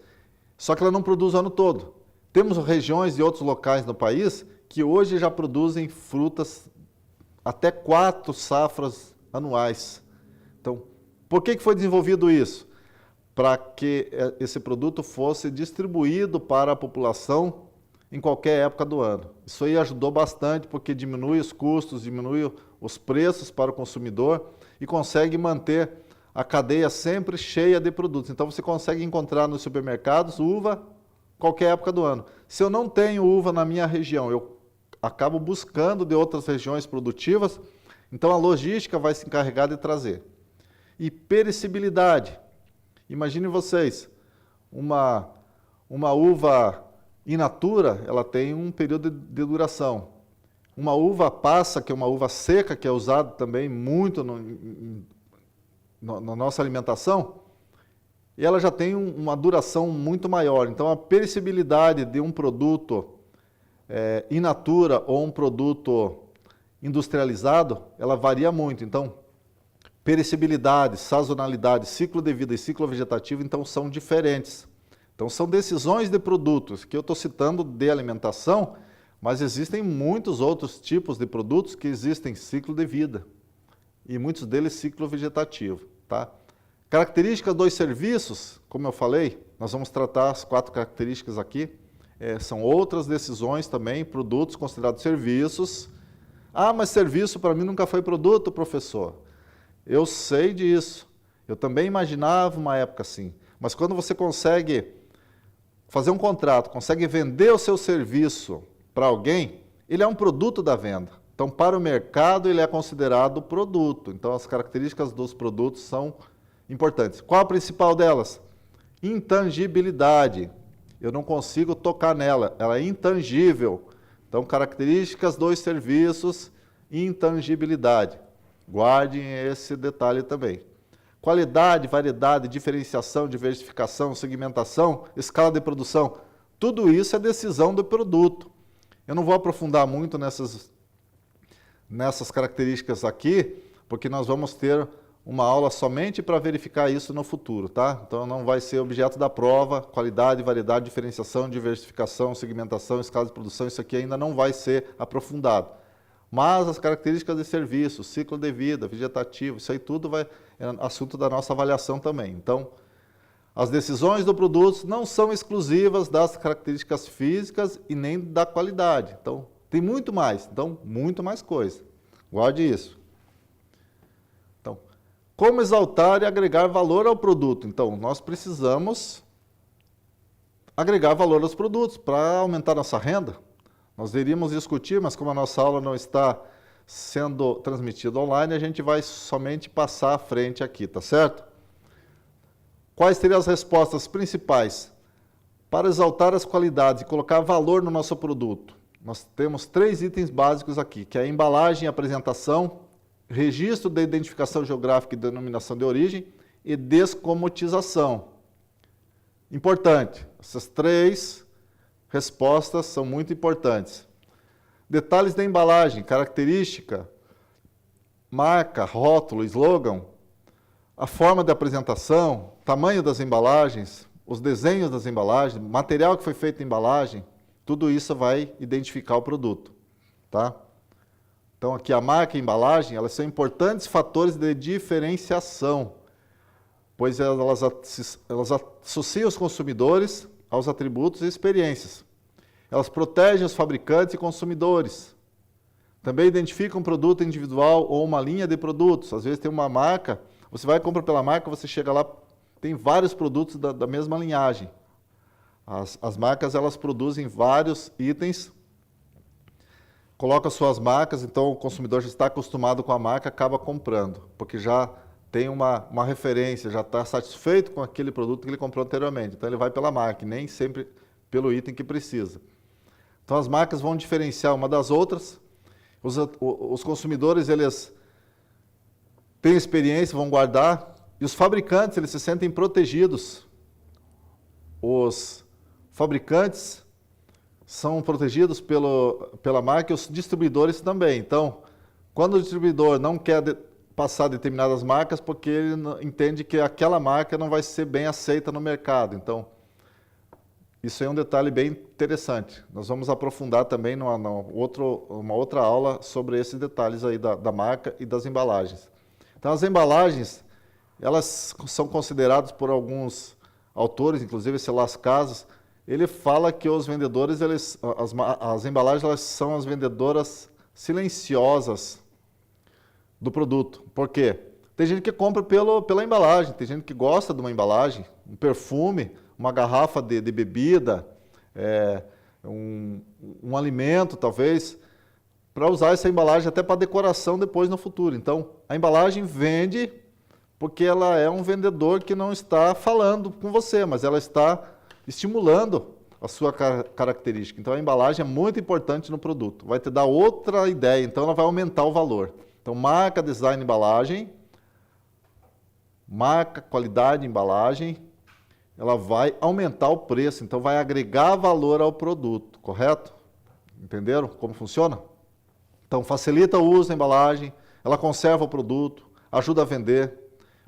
só que ela não produz o ano todo. Temos regiões de outros locais no país que hoje já produzem frutas até 4 safras anuais. Então, por que foi desenvolvido isso? Para que esse produto fosse distribuído para a população em qualquer época do ano. Isso aí ajudou bastante, porque diminui os custos, diminui os preços para o consumidor e consegue manter a cadeia sempre cheia de produtos. Então, você consegue encontrar nos supermercados uva qualquer época do ano. Se eu não tenho uva na minha região, eu acabo buscando de outras regiões produtivas, então a logística vai se encarregar de trazer. e perecibilidade. Imagine vocês, uma uva in natura, ela tem um período de duração. Uma uva passa, que é uma uva seca, que é usada também muito na nossa alimentação, e ela já tem uma duração muito maior. Então, a perecibilidade de um produto in natura ou um produto industrializado, ela varia muito. Então, perecibilidade, sazonalidade, ciclo de vida e ciclo vegetativo, então, são diferentes. Então, são decisões de produtos, que eu estou citando de alimentação, mas existem muitos outros tipos de produtos que existem ciclo de vida, e muitos deles ciclo vegetativo. Tá? Características dos serviços, como eu falei, nós vamos tratar as 4 características aqui. São outras decisões também, produtos considerados serviços. Ah, mas serviço para mim nunca foi produto, professor. Eu sei disso. Eu também imaginava uma época assim. Mas quando você consegue fazer um contrato, consegue vender o seu serviço para alguém, ele é um produto da venda. Então, para o mercado, ele é considerado produto. Então, as características dos produtos são importantes. Qual a principal delas? Intangibilidade. Eu não consigo tocar nela, ela é intangível. Então, características dos serviços, intangibilidade. Guardem esse detalhe também. Qualidade, variedade, diferenciação, diversificação, segmentação, escala de produção. Tudo isso é decisão do produto. Eu não vou aprofundar muito nessas características aqui, porque nós vamos ter uma aula somente para verificar isso no futuro, tá? Então não vai ser objeto da prova, qualidade, variedade, diferenciação, diversificação, segmentação, escala de produção, isso aqui ainda não vai ser aprofundado. Mas as características de serviço, ciclo de vida, vegetativo, isso aí tudo é assunto da nossa avaliação também. Então, as decisões do produto não são exclusivas das características físicas e nem da qualidade. Então, tem muito mais. Então, muito mais coisa. Guarde isso. Então, como exaltar e agregar valor ao produto? Então, nós precisamos agregar valor aos produtos para aumentar nossa renda. Nós iríamos discutir, mas como a nossa aula não está sendo transmitida online, a gente vai somente passar à frente aqui, tá certo? Quais seriam as respostas principais? Para exaltar as qualidades e colocar valor no nosso produto, nós temos 3 itens básicos aqui, que é a embalagem e apresentação, registro de identificação geográfica e denominação de origem e descomotização. Importante, essas 3 respostas são muito importantes. Detalhes da embalagem, característica, marca, rótulo, slogan, a forma de apresentação, tamanho das embalagens, os desenhos das embalagens, material que foi feito em embalagem, tudo isso vai identificar o produto, tá? Então aqui a marca e a embalagem, elas são importantes fatores de diferenciação, pois elas associam os consumidores aos atributos e experiências. Elas protegem os fabricantes e consumidores. Também identificam um produto individual ou uma linha de produtos. Às vezes tem uma marca, você vai e compra pela marca, você chega lá, tem vários produtos da mesma linhagem. As marcas, elas produzem vários itens, colocam suas marcas, então o consumidor já está acostumado com a marca, acaba comprando, porque já tem uma referência, já está satisfeito com aquele produto que ele comprou anteriormente. Então ele vai pela marca, nem sempre pelo item que precisa. Então as marcas vão diferenciar uma das outras, os consumidores, eles têm experiência, vão guardar, e os fabricantes, eles se sentem protegidos. Os fabricantes são protegidos pela marca e os distribuidores também. Então, quando o distribuidor não quer passar determinadas marcas, porque ele entende que aquela marca não vai ser bem aceita no mercado. Então, isso é um detalhe bem interessante. Nós vamos aprofundar também uma outra aula sobre esses detalhes aí da marca e das embalagens. Então, as embalagens, elas são consideradas por alguns autores, inclusive esse Las Casas, ele fala que os vendedores, as embalagens, elas são as vendedoras silenciosas do produto. Por quê? Tem gente que compra pela embalagem, tem gente que gosta de uma embalagem, um perfume, uma garrafa de bebida, um alimento, talvez, para usar essa embalagem até para decoração depois no futuro. Então, a embalagem vende porque ela é um vendedor que não está falando com você, mas ela está estimulando a sua característica. Então, a embalagem é muito importante no produto. Vai te dar outra ideia, então ela vai aumentar o valor. Então, marca, design, embalagem, marca, qualidade, embalagem, ela vai aumentar o preço, então vai agregar valor ao produto, correto? Entenderam como funciona? Então, facilita o uso da embalagem, ela conserva o produto, ajuda a vender,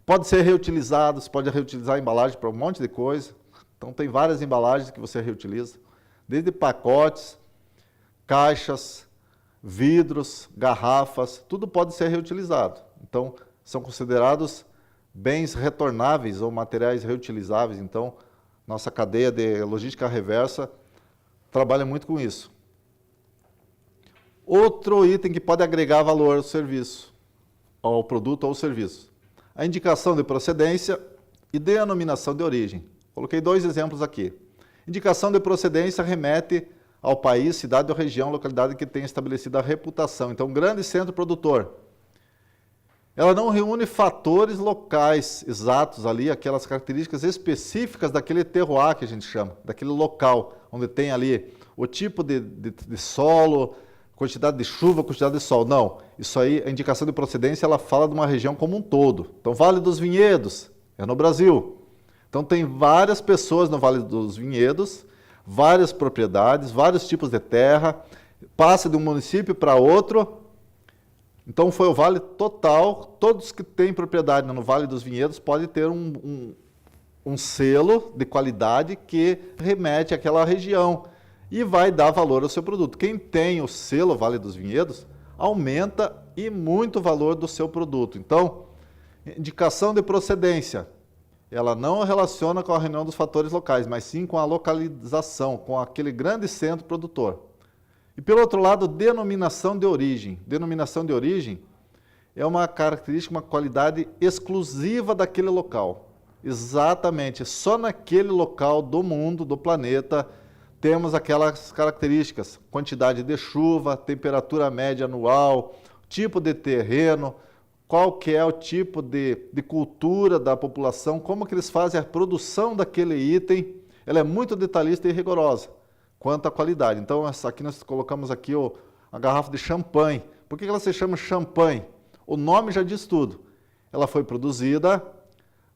pode ser reutilizado, você pode reutilizar a embalagem para um monte de coisa. Então, tem várias embalagens que você reutiliza, desde pacotes, caixas, vidros, garrafas, tudo pode ser reutilizado. Então, são considerados bens retornáveis ou materiais reutilizáveis. Então, nossa cadeia de logística reversa trabalha muito com isso. Outro item que pode agregar valor ao serviço, ao produto ou ao serviço. A indicação de procedência e denominação de origem. Coloquei 2 exemplos aqui. Indicação de procedência remete ao país, cidade ou região, localidade que tenha estabelecida a reputação. Então, grande centro produtor. Ela não reúne fatores locais exatos ali, aquelas características específicas daquele terroir que a gente chama, daquele local, onde tem ali o tipo de solo, quantidade de chuva, quantidade de sol. Não, isso aí, a indicação de procedência, ela fala de uma região como um todo. Então, Vale dos Vinhedos, é no Brasil. Então, tem várias pessoas no Vale dos Vinhedos, várias propriedades, vários tipos de terra, passa de um município para outro. Então, foi o vale total. Todos que têm propriedade no Vale dos Vinhedos podem ter um selo de qualidade que remete àquela região e vai dar valor ao seu produto. Quem tem o selo Vale dos Vinhedos, aumenta e muito o valor do seu produto. Então, indicação de procedência. Ela não relaciona com a reunião dos fatores locais, mas sim com a localização, com aquele grande centro produtor. E pelo outro lado, denominação de origem. Denominação de origem é uma característica, uma qualidade exclusiva daquele local. Exatamente, só naquele local do mundo, do planeta, temos aquelas características. Quantidade de chuva, temperatura média anual, tipo de terreno, qual que é o tipo de cultura da população, como que eles fazem a produção daquele item. Ela é muito detalhista e rigorosa quanto à qualidade. Então, aqui nós colocamos aqui a garrafa de champanhe. Por que ela se chama champanhe? O nome já diz tudo. Ela foi produzida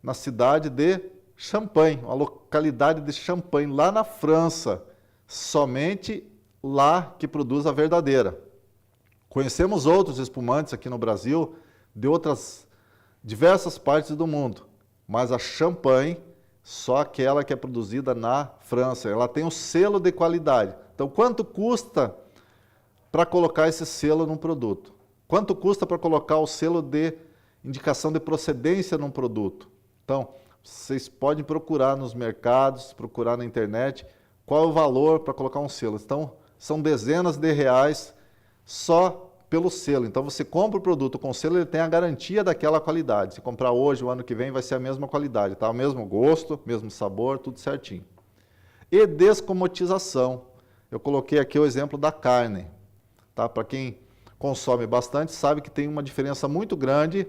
na cidade de Champagne, uma localidade de Champagne, lá na França. Somente lá que produz a verdadeira. Conhecemos outros espumantes aqui no Brasil, de outras diversas partes do mundo, mas a champanhe, só aquela que é produzida na França, ela tem um selo de qualidade. Então, quanto custa para colocar esse selo num produto? Quanto custa para colocar o selo de indicação de procedência num produto? Então, vocês podem procurar nos mercados, procurar na internet, qual é o valor para colocar um selo. Então, são dezenas de reais só pelo selo. Então, você compra o produto com selo, ele tem a garantia daquela qualidade. Se comprar hoje, o ano que vem, vai ser a mesma qualidade, tá? O mesmo gosto, mesmo sabor, tudo certinho. E descomotização. Eu coloquei aqui o exemplo da carne, tá? Para quem consome bastante, sabe que tem uma diferença muito grande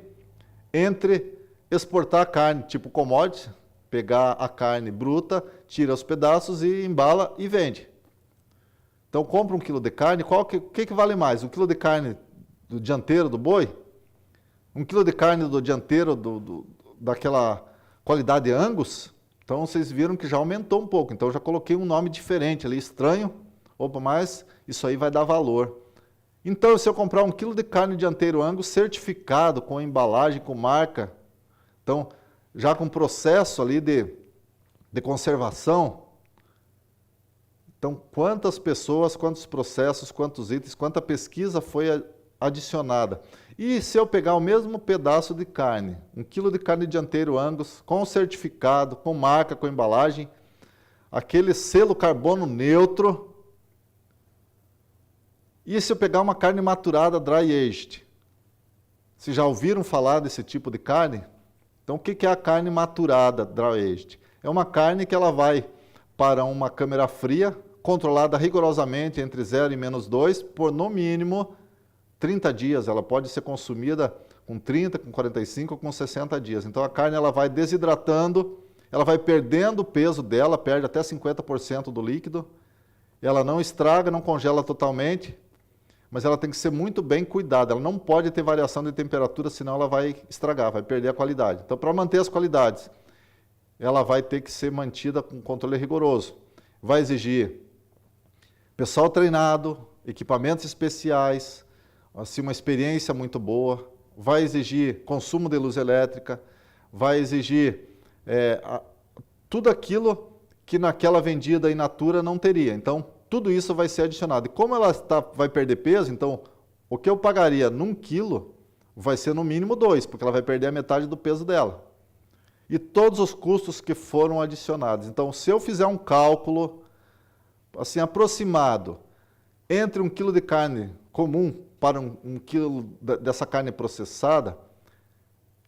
entre exportar a carne, tipo commodity, pegar a carne bruta, tira os pedaços e embala e vende. Então, compra 1 quilo de carne, o que vale mais? 1 quilo de carne do dianteiro do boi? 1 quilo de carne do dianteiro daquela qualidade Angus? Então, vocês viram que já aumentou um pouco. Então, eu já coloquei um nome diferente ali, estranho. Opa, mas isso aí vai dar valor. Então, se eu comprar 1 quilo de carne dianteiro Angus certificado, com embalagem, com marca, então, já com processo ali de conservação. Então, quantas pessoas, quantos processos, quantos itens, quanta pesquisa foi adicionada. E se eu pegar o mesmo pedaço de carne, 1 quilo de carne dianteiro Angus, com certificado, com marca, com embalagem, aquele selo carbono neutro, e se eu pegar uma carne maturada dry aged? Vocês já ouviram falar desse tipo de carne? Então, o que é a carne maturada dry aged? É uma carne que ela vai para uma câmara fria, controlada rigorosamente entre 0 e -2, por no mínimo 30 dias. Ela pode ser consumida com 30, com 45, com 60 dias. Então a carne ela vai desidratando, ela vai perdendo o peso dela, perde até 50% do líquido, ela não estraga, não congela totalmente, mas ela tem que ser muito bem cuidada, ela não pode ter variação de temperatura, senão ela vai estragar, vai perder a qualidade. Então para manter as qualidades, ela vai ter que ser mantida com controle rigoroso. Vai exigir pessoal treinado, equipamentos especiais, assim, uma experiência muito boa, vai exigir consumo de luz elétrica, vai exigir tudo aquilo que naquela vendida in natura não teria. Então, tudo isso vai ser adicionado. E como ela vai perder peso, então, o que eu pagaria num quilo vai ser no mínimo 2, porque ela vai perder a metade do peso dela. E todos os custos que foram adicionados. Então, se eu fizer um cálculo assim, aproximado entre 1 quilo de carne comum para 1 quilo dessa carne processada,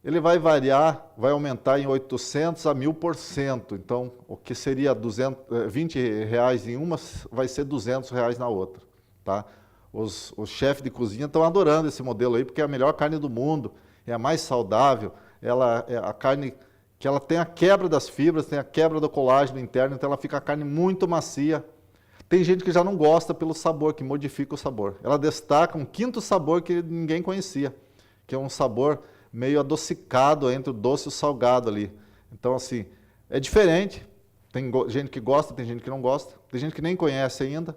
ele vai variar, vai aumentar em 800 a 1000%. Então, o que seria R$20 em uma, vai ser R$200 na outra. Tá? Os chefes de cozinha estão adorando esse modelo aí, porque é a melhor carne do mundo, é a mais saudável, ela é a carne que ela tem a quebra das fibras, tem a quebra do colágeno interno, então ela fica a carne muito macia. Tem gente que já não gosta pelo sabor, que modifica o sabor. Ela destaca um quinto sabor que ninguém conhecia, que é um sabor meio adocicado entre o doce e o salgado ali. Então, assim, é diferente. Tem gente que gosta, tem gente que não gosta, tem gente que nem conhece ainda,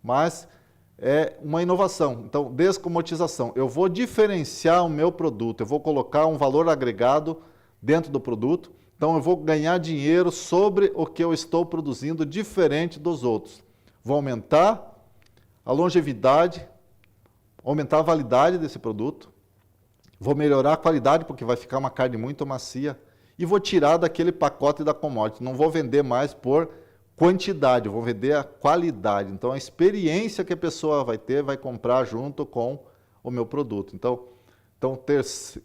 mas é uma inovação. Então, descommoditização. Eu vou diferenciar o meu produto, eu vou colocar um valor agregado dentro do produto, então eu vou ganhar dinheiro sobre o que eu estou produzindo diferente dos outros. Vou aumentar a longevidade, aumentar a validade desse produto, vou melhorar a qualidade, porque vai ficar uma carne muito macia, e vou tirar daquele pacote da commodity. Não vou vender mais por quantidade, vou vender a qualidade. Então, a experiência que a pessoa vai ter, vai comprar junto com o meu produto. Então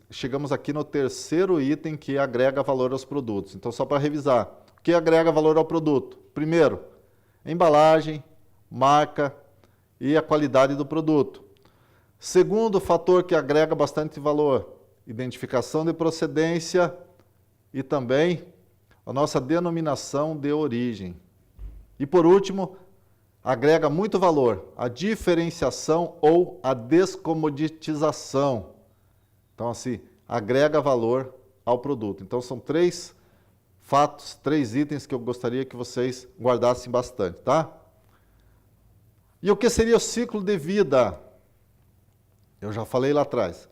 chegamos aqui no terceiro item que agrega valor aos produtos. Então, só para revisar, o que agrega valor ao produto? Primeiro, embalagem, marca e a qualidade do produto. Segundo fator que agrega bastante valor, identificação de procedência e também a nossa denominação de origem. E por último, agrega muito valor a diferenciação ou a descomoditização. Então, assim, agrega valor ao produto. Então, são 3 fatos, 3 itens que eu gostaria que vocês guardassem bastante, tá? E o que seria o ciclo de vida? Eu já falei lá atrás.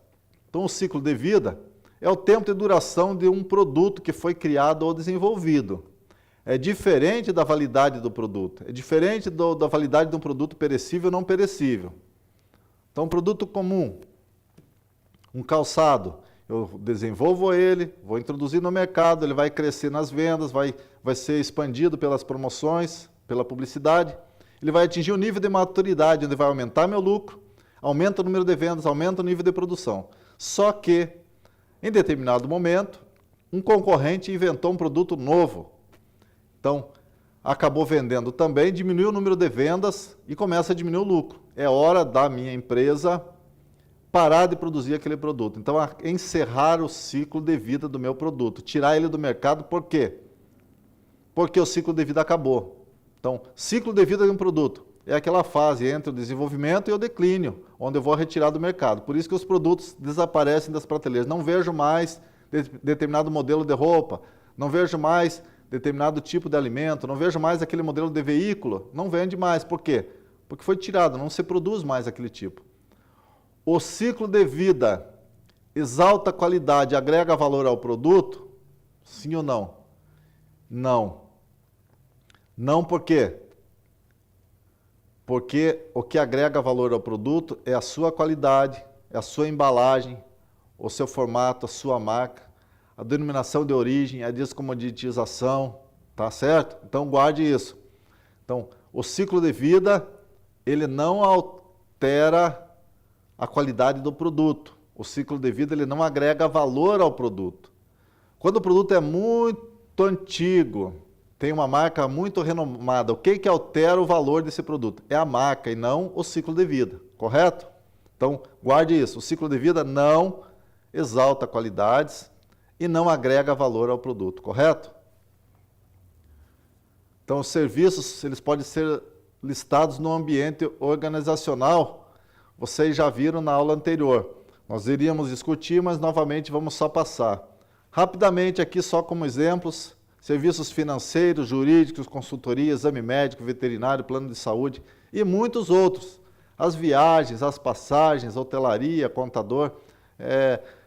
Então, o ciclo de vida é o tempo de duração de um produto que foi criado ou desenvolvido. É diferente da validade do produto. É diferente da validade de um produto perecível ou não perecível. Então, um produto comum, um calçado, eu desenvolvo ele, vou introduzir no mercado, ele vai crescer nas vendas, vai ser expandido pelas promoções, pela publicidade. Ele vai atingir um nível de maturidade, onde vai aumentar meu lucro, aumenta o número de vendas, aumenta o nível de produção. Só que, em determinado momento, um concorrente inventou um produto novo. Então, acabou vendendo também, diminuiu o número de vendas e começa a diminuir o lucro. É hora da minha empresa parar de produzir aquele produto. Então, encerrar o ciclo de vida do meu produto, tirar ele do mercado, por quê? Porque o ciclo de vida acabou. Então, ciclo de vida de um produto é aquela fase entre o desenvolvimento e o declínio, onde eu vou retirar do mercado. Por isso que os produtos desaparecem das prateleiras. Não vejo mais determinado modelo de roupa, não vejo mais determinado tipo de alimento, não vejo mais aquele modelo de veículo, não vende mais. Por quê? Porque foi tirado, não se produz mais aquele tipo. O ciclo de vida exalta a qualidade, agrega valor ao produto? Sim ou não? Não. Não por quê? Porque o que agrega valor ao produto é a sua qualidade, é a sua embalagem, o seu formato, a sua marca, a denominação de origem, a descomoditização, tá certo? Então guarde isso. Então, o ciclo de vida, ele não altera a qualidade do produto. O ciclo de vida, ele não agrega valor ao produto. Quando o produto é muito antigo, tem uma marca muito renomada, o que altera o valor desse produto? É a marca e não o ciclo de vida, correto? Então, guarde isso. O ciclo de vida não exalta qualidades e não agrega valor ao produto, correto? Então, os serviços, eles podem ser listados no ambiente organizacional, vocês já viram na aula anterior. Nós iríamos discutir, mas novamente vamos só passar. Rapidamente aqui, só como exemplos, serviços financeiros, jurídicos, consultoria, exame médico, veterinário, plano de saúde e muitos outros. As viagens, as passagens, hotelaria, contador,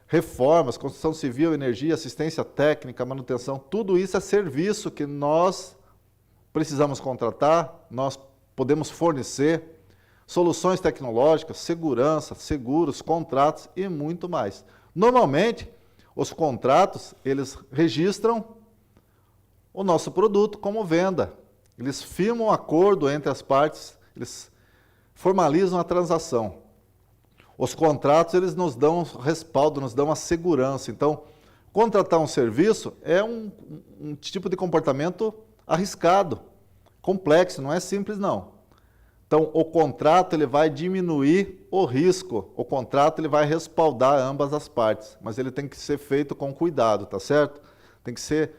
reformas, construção civil, energia, assistência técnica, manutenção, tudo isso é serviço que nós precisamos contratar, nós podemos fornecer, soluções tecnológicas, segurança, seguros, contratos e muito mais. Normalmente, os contratos, eles registram o nosso produto como venda. Eles firmam um acordo entre as partes, eles formalizam a transação. Os contratos, eles nos dão respaldo, nos dão a segurança. Então, contratar um serviço é um tipo de comportamento arriscado, complexo, não é simples não. Então, o contrato ele vai diminuir o risco, o contrato ele vai respaldar ambas as partes, mas ele tem que ser feito com cuidado, tá certo? Tem que ser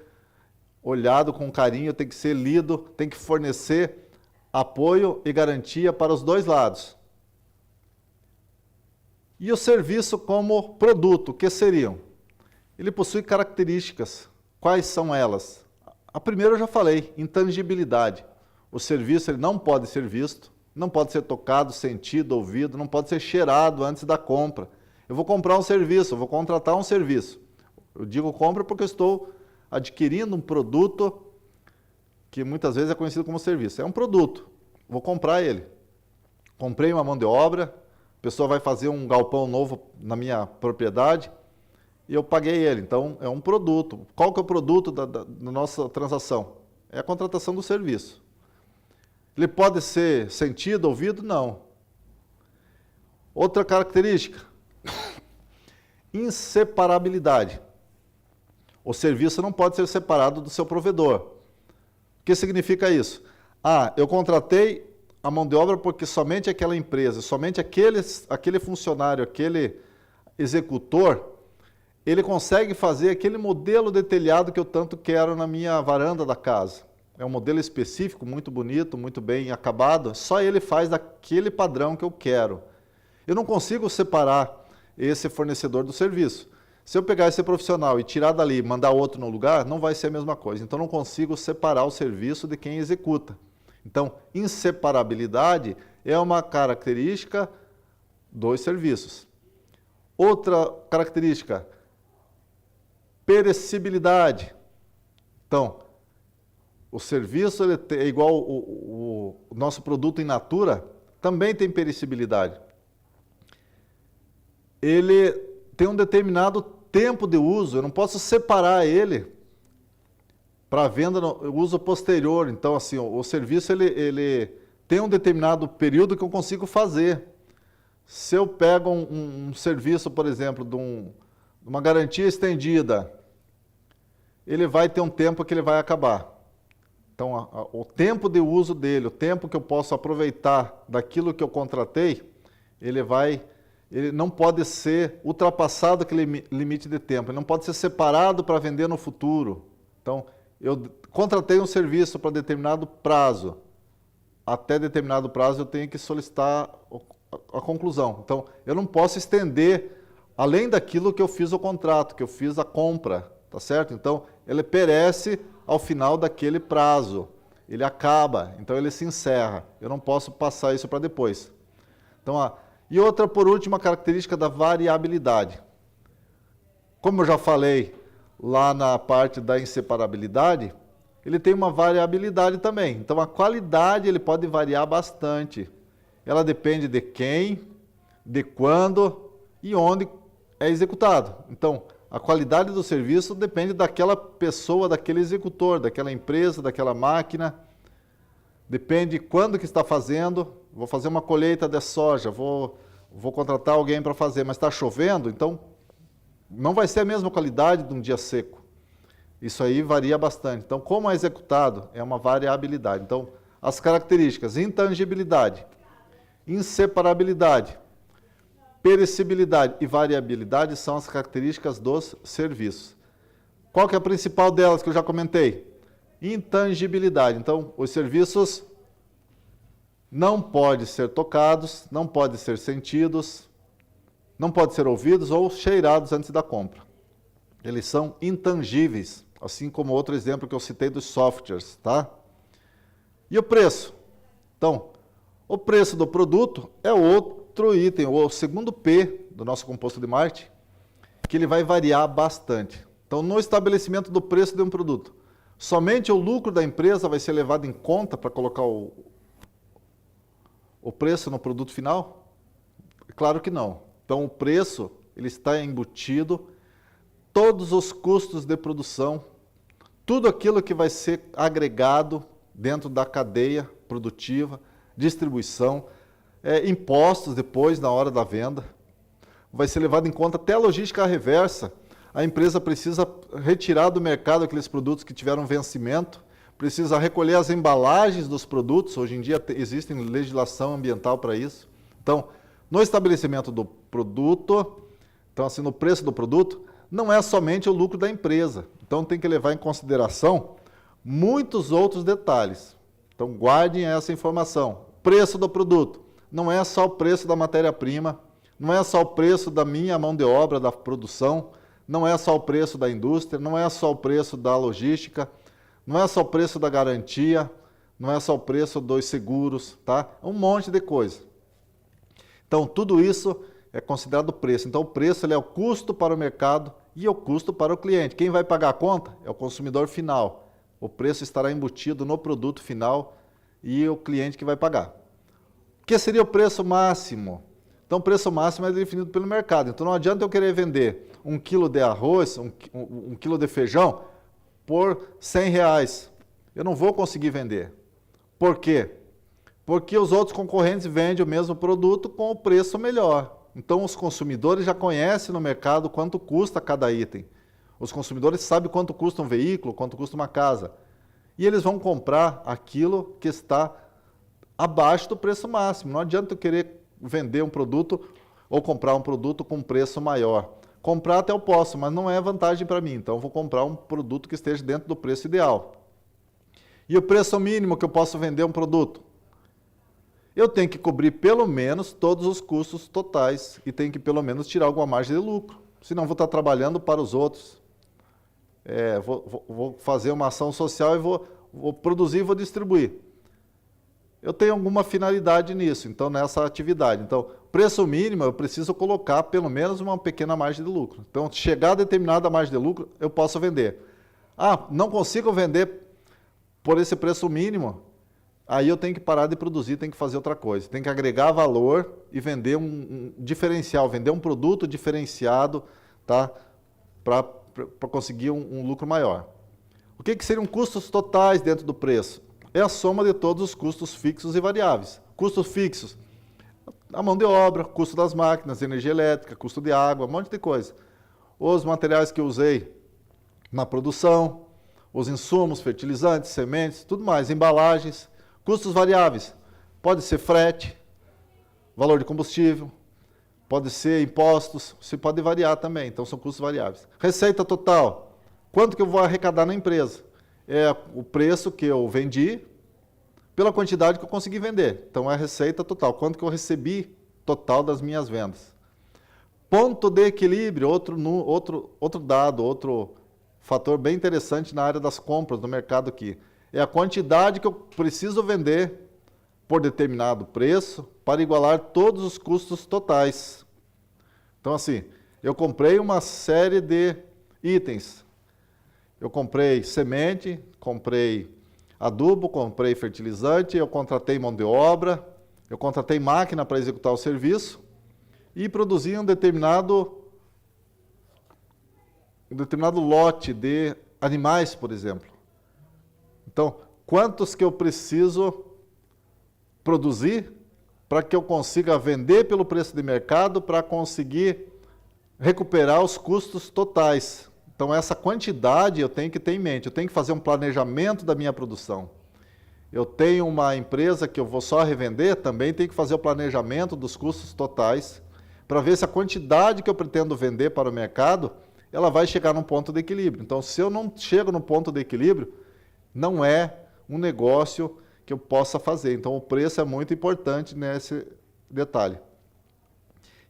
olhado com carinho, tem que ser lido, tem que fornecer apoio e garantia para os dois lados. E o serviço como produto, o que seriam? Ele possui características. Quais são elas? A primeira eu já falei, intangibilidade. O serviço ele não pode ser visto, não pode ser tocado, sentido, ouvido, não pode ser cheirado antes da compra. Eu vou comprar um serviço, eu vou contratar um serviço. Eu digo compra porque eu estou adquirindo um produto que muitas vezes é conhecido como serviço. É um produto, vou comprar ele. Comprei uma mão de obra, a pessoa vai fazer um galpão novo na minha propriedade e eu paguei ele. Então, é um produto. Qual que é o produto da nossa transação? É a contratação do serviço. Ele pode ser sentido, ouvido? Não. Outra característica, inseparabilidade. O serviço não pode ser separado do seu provedor. O que significa isso? Eu contratei a mão de obra porque somente aquela empresa, somente aquele funcionário, aquele executor, ele consegue fazer aquele modelo de telhado que eu tanto quero na minha varanda da casa. É um modelo específico, muito bonito, muito bem acabado, só ele faz daquele padrão que eu quero. Eu não consigo separar esse fornecedor do serviço. Se eu pegar esse profissional e tirar dali e mandar outro no lugar, não vai ser a mesma coisa. Então, não consigo separar o serviço de quem executa. Então, inseparabilidade é uma característica dos serviços. Outra característica, perecibilidade. Então, o serviço ele é igual o nosso produto in natura, também tem perecibilidade. Ele tem um determinado tempo de uso, eu não posso separar ele para venda no uso posterior. Então, assim, o serviço ele tem um determinado período que eu consigo fazer. Se eu pego um serviço, por exemplo, de uma garantia estendida, ele vai ter um tempo que ele vai acabar. Então, o tempo de uso dele, o tempo que eu posso aproveitar daquilo que eu contratei, ele não pode ser ultrapassado aquele limite de tempo, ele não pode ser separado para vender no futuro. Então, eu contratei um serviço para determinado prazo, até determinado prazo eu tenho que solicitar a conclusão. Então, eu não posso estender além daquilo que eu fiz o contrato, que eu fiz a compra, tá certo? Então, ele perece ao final daquele prazo, ele acaba, então ele se encerra. Eu não posso passar isso para depois. Então, e outra, por último, a característica da variabilidade. Como eu já falei lá na parte da inseparabilidade, ele tem uma variabilidade também. Então, a qualidade ele pode variar bastante. Ela depende de quem, de quando e onde é executado. Então, a qualidade do serviço depende daquela pessoa, daquele executor, daquela empresa, daquela máquina. Depende de quando que está fazendo. Vou fazer uma colheita de soja, vou contratar alguém para fazer, mas está chovendo, então não vai ser a mesma qualidade de um dia seco. Isso aí varia bastante. Então, como é executado, é uma variabilidade. Então, as características, intangibilidade, inseparabilidade, Perecibilidade e variabilidade são as características dos serviços. Qual que é a principal delas que eu já comentei? Intangibilidade. Então, os serviços não podem ser tocados, não podem ser sentidos, não podem ser ouvidos ou cheirados antes da compra. Eles são intangíveis, assim como outro exemplo que eu citei dos softwares, tá? E o preço? Então, o preço do produto é outro item, o segundo P do nosso composto de marketing, que ele vai variar bastante. Então, no estabelecimento do preço de um produto, somente o lucro da empresa vai ser levado em conta para colocar o preço no produto final? Claro que não. Então, o preço ele está embutido, todos os custos de produção, tudo aquilo que vai ser agregado dentro da cadeia produtiva, distribuição, impostos depois, na hora da venda, vai ser levado em conta até a logística reversa. A empresa precisa retirar do mercado aqueles produtos que tiveram vencimento, precisa recolher as embalagens dos produtos, hoje em dia existe legislação ambiental para isso. Então, no estabelecimento do produto, então assim, no preço do produto, não é somente o lucro da empresa. Então, tem que levar em consideração muitos outros detalhes. Então, guardem essa informação. Preço do produto. Não é só o preço da matéria-prima, não é só o preço da minha mão de obra, da produção, não é só o preço da indústria, não é só o preço da logística, não é só o preço da garantia, não é só o preço dos seguros, tá? Um monte de coisa. Então, tudo isso é considerado preço. Então, o preço ele é o custo para o mercado e o custo para o cliente. Quem vai pagar a conta é o consumidor final. O preço estará embutido no produto final e o cliente que vai pagar. O que seria o preço máximo? Então, o preço máximo é definido pelo mercado. Então, não adianta eu querer vender 1 quilo de arroz, um quilo de feijão por R$100. Eu não vou conseguir vender. Por quê? Porque os outros concorrentes vendem o mesmo produto com o preço melhor. Então, os consumidores já conhecem no mercado quanto custa cada item. Os consumidores sabem quanto custa um veículo, quanto custa uma casa. E eles vão comprar aquilo que está abaixo do preço máximo. Não adianta eu querer vender um produto ou comprar um produto com preço maior. Comprar até eu posso, mas não é vantagem para mim. Então, eu vou comprar um produto que esteja dentro do preço ideal. E o preço mínimo que eu posso vender um produto? Eu tenho que cobrir pelo menos todos os custos totais e tenho que pelo menos tirar alguma margem de lucro. Senão vou estar trabalhando para os outros. Vou fazer uma ação social e vou produzir e vou distribuir. Eu tenho alguma finalidade nisso, então nessa atividade. Então, preço mínimo eu preciso colocar pelo menos uma pequena margem de lucro. Então, chegar a determinada margem de lucro, eu posso vender. Ah, não consigo vender por esse preço mínimo. Aí eu tenho que parar de produzir, tenho que fazer outra coisa. Tenho que agregar valor e vender um diferencial, vender um produto diferenciado, tá? Para conseguir um lucro maior. O que seriam custos totais dentro do preço? É a soma de todos os custos fixos e variáveis. Custos fixos, a mão de obra, custo das máquinas, energia elétrica, custo de água, um monte de coisa. Os materiais que eu usei na produção, os insumos, fertilizantes, sementes, tudo mais, embalagens. Custos variáveis, pode ser frete, valor de combustível, pode ser impostos, se pode variar também, então são custos variáveis. Receita total, quanto que eu vou arrecadar na empresa? É o preço que eu vendi pela quantidade que eu consegui vender. Então é a receita total, quanto que eu recebi total das minhas vendas. Ponto de equilíbrio, outro dado, outro fator bem interessante na área das compras do mercado aqui. É a quantidade que eu preciso vender por determinado preço para igualar todos os custos totais. Então, assim, eu comprei uma série de itens. Eu comprei semente, comprei adubo, comprei fertilizante, eu contratei mão de obra, eu contratei máquina para executar o serviço e produzi um determinado lote de animais, por exemplo. Então, quantos que eu preciso produzir para que eu consiga vender pelo preço de mercado para conseguir recuperar os custos totais? Então, essa quantidade eu tenho que ter em mente. Eu tenho que fazer um planejamento da minha produção. Eu tenho uma empresa que eu vou só revender, também tenho que fazer o planejamento dos custos totais para ver se a quantidade que eu pretendo vender para o mercado, ela vai chegar num ponto de equilíbrio. Então, se eu não chego no ponto de equilíbrio, não é um negócio que eu possa fazer. Então, o preço é muito importante nesse detalhe.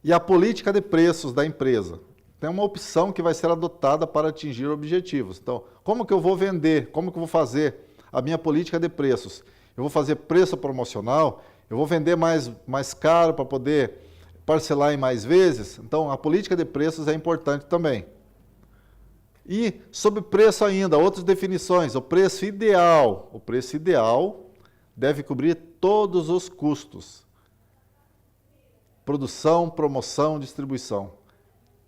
E a política de preços da empresa. Tem uma opção que vai ser adotada para atingir objetivos. Então, como que eu vou vender? Como que eu vou fazer a minha política de preços? Eu vou fazer preço promocional? Eu vou vender mais caro para poder parcelar em mais vezes? Então, a política de preços é importante também. E sobre preço ainda, outras definições. O preço ideal. O preço ideal deve cobrir todos os custos. Produção, promoção, distribuição.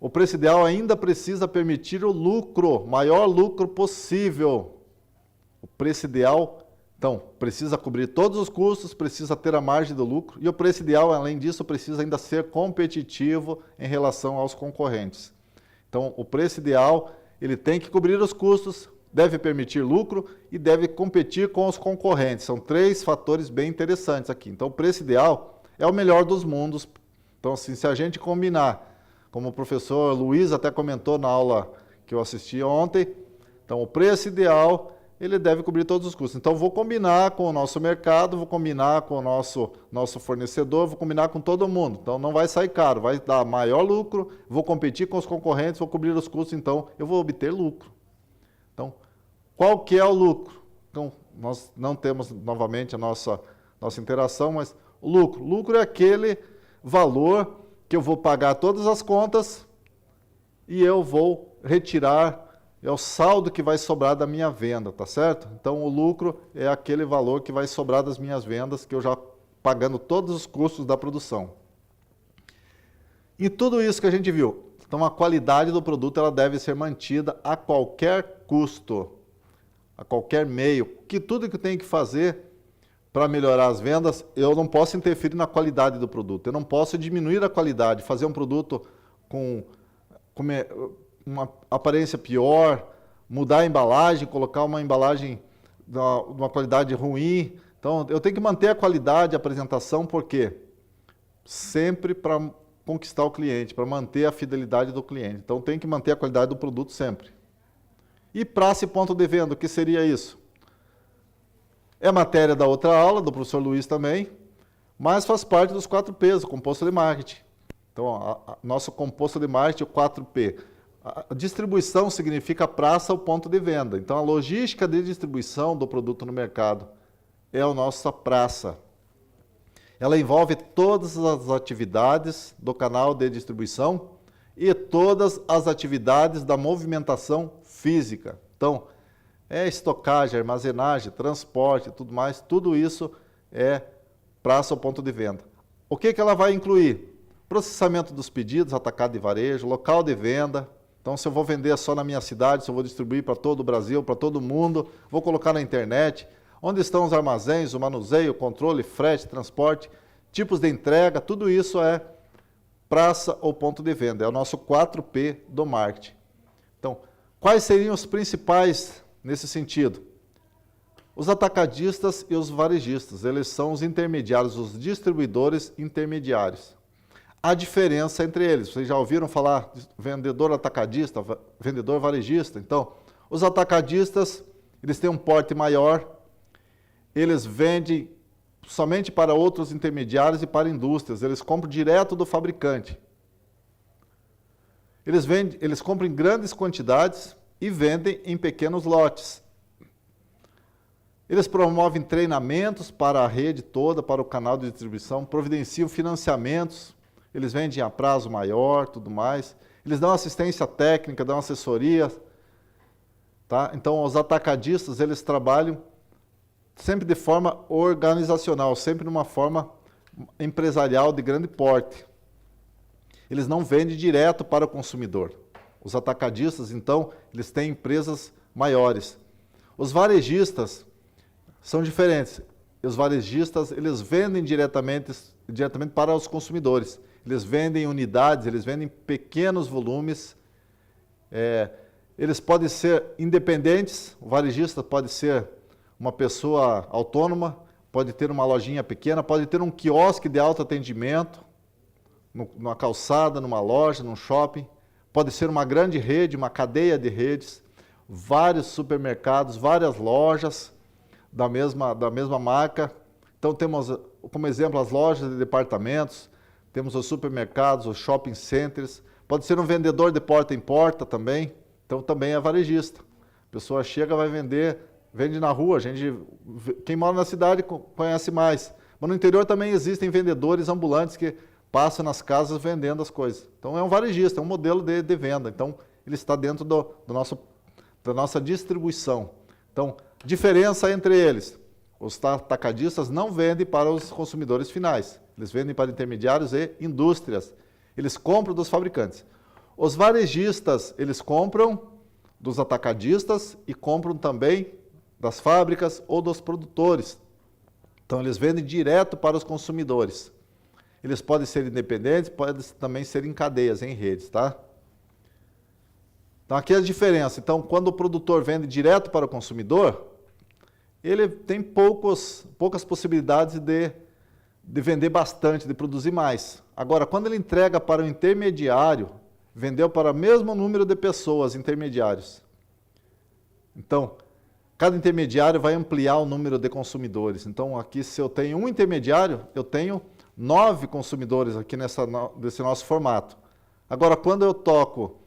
O preço ideal ainda precisa permitir o lucro, maior lucro possível. O preço ideal, então, precisa cobrir todos os custos, precisa ter a margem do lucro, e o preço ideal, além disso, precisa ainda ser competitivo em relação aos concorrentes. Então, o preço ideal, ele tem que cobrir os custos, deve permitir lucro e deve competir com os concorrentes. São 3 fatores bem interessantes aqui. Então, o preço ideal é o melhor dos mundos. Então, assim, se a gente combinar, como o professor Luiz até comentou na aula que eu assisti ontem, então o preço ideal, ele deve cobrir todos os custos. Então, vou combinar com o nosso mercado, vou combinar com o nosso fornecedor, vou combinar com todo mundo. Então, não vai sair caro, vai dar maior lucro, vou competir com os concorrentes, vou cobrir os custos, então eu vou obter lucro. Então, qual que é o lucro? Então, nós não temos novamente a nossa interação, mas o lucro. O lucro é aquele valor que eu vou pagar todas as contas e eu vou retirar, é o saldo que vai sobrar da minha venda, tá certo? Então, o lucro é aquele valor que vai sobrar das minhas vendas, que eu já pagando todos os custos da produção. E tudo isso que a gente viu. Então, a qualidade do produto ela deve ser mantida a qualquer custo, a qualquer meio. Que tudo que eu tenho que fazer para melhorar as vendas, eu não posso interferir na qualidade do produto. Eu não posso diminuir a qualidade, fazer um produto com uma aparência pior, mudar a embalagem, colocar uma embalagem de uma qualidade ruim. Então, eu tenho que manter a qualidade, a apresentação, por quê? Sempre para conquistar o cliente, para manter a fidelidade do cliente. Então, tem que manter a qualidade do produto sempre. E praça e ponto de venda, o que seria isso? É matéria da outra aula, do professor Luiz também, mas faz parte dos 4 P's, o composto de marketing. Então, nosso composto de marketing, o 4P. A distribuição significa praça ou ponto de venda. Então, a logística de distribuição do produto no mercado é a nossa praça. Ela envolve todas as atividades do canal de distribuição e todas as atividades da movimentação física. Então, estocagem, armazenagem, transporte, tudo mais, tudo isso é praça ou ponto de venda. O que ela vai incluir? Processamento dos pedidos, atacado e varejo, local de venda. Então, se eu vou vender só na minha cidade, se eu vou distribuir para todo o Brasil, para todo mundo, vou colocar na internet, onde estão os armazéns, o manuseio, o controle, frete, transporte, tipos de entrega, tudo isso é praça ou ponto de venda. É o nosso 4P do marketing. Então, quais seriam os principais nesse sentido? Os atacadistas e os varejistas, eles são os intermediários, os distribuidores intermediários. A diferença entre eles, vocês já ouviram falar de vendedor atacadista, vendedor varejista? Então, os atacadistas, eles têm um porte maior, eles vendem somente para outros intermediários e para indústrias, eles compram direto do fabricante. Eles compram em grandes quantidades e vendem em pequenos lotes. Eles promovem treinamentos para a rede toda, para o canal de distribuição, providenciam financiamentos, eles vendem a prazo maior, tudo mais. Eles dão assistência técnica, dão assessoria. Tá? Então, os atacadistas, eles trabalham sempre de forma organizacional, sempre numa forma empresarial de grande porte. Eles não vendem direto para o consumidor. Os atacadistas, então, eles têm empresas maiores. Os varejistas são diferentes. Os varejistas, eles vendem diretamente para os consumidores. Eles vendem unidades, eles vendem pequenos volumes. Eles podem ser independentes, o varejista pode ser uma pessoa autônoma, pode ter uma lojinha pequena, pode ter um quiosque de autoatendimento, numa calçada, numa loja, num shopping. Pode ser uma grande rede, uma cadeia de redes, vários supermercados, várias lojas da mesma marca. Então temos como exemplo as lojas de departamentos, temos os supermercados, os shopping centers. Pode ser um vendedor de porta em porta também, então também é varejista. A pessoa chega, vai vender, vende na rua, quem mora na cidade conhece mais. Mas no interior também existem vendedores ambulantes que passam nas casas vendendo as coisas. Então é um varejista, é um modelo de venda. Então ele está dentro da nossa distribuição. Então, diferença entre eles. Os atacadistas não vendem para os consumidores finais. Eles vendem para intermediários e indústrias. Eles compram dos fabricantes. Os varejistas, eles compram dos atacadistas e compram também das fábricas ou dos produtores. Então, eles vendem direto para os consumidores. Eles podem ser independentes, podem também ser em cadeias, em redes, tá? Então, aqui é a diferença. Então, quando o produtor vende direto para o consumidor, ele tem poucas possibilidades de vender bastante, de produzir mais. Agora, quando ele entrega para o intermediário, vendeu para o mesmo número de pessoas, intermediários. Então, cada intermediário vai ampliar o número de consumidores. Então, aqui, se eu tenho um intermediário, eu tenho 9 consumidores aqui nesse nosso formato. Agora, quando eu toco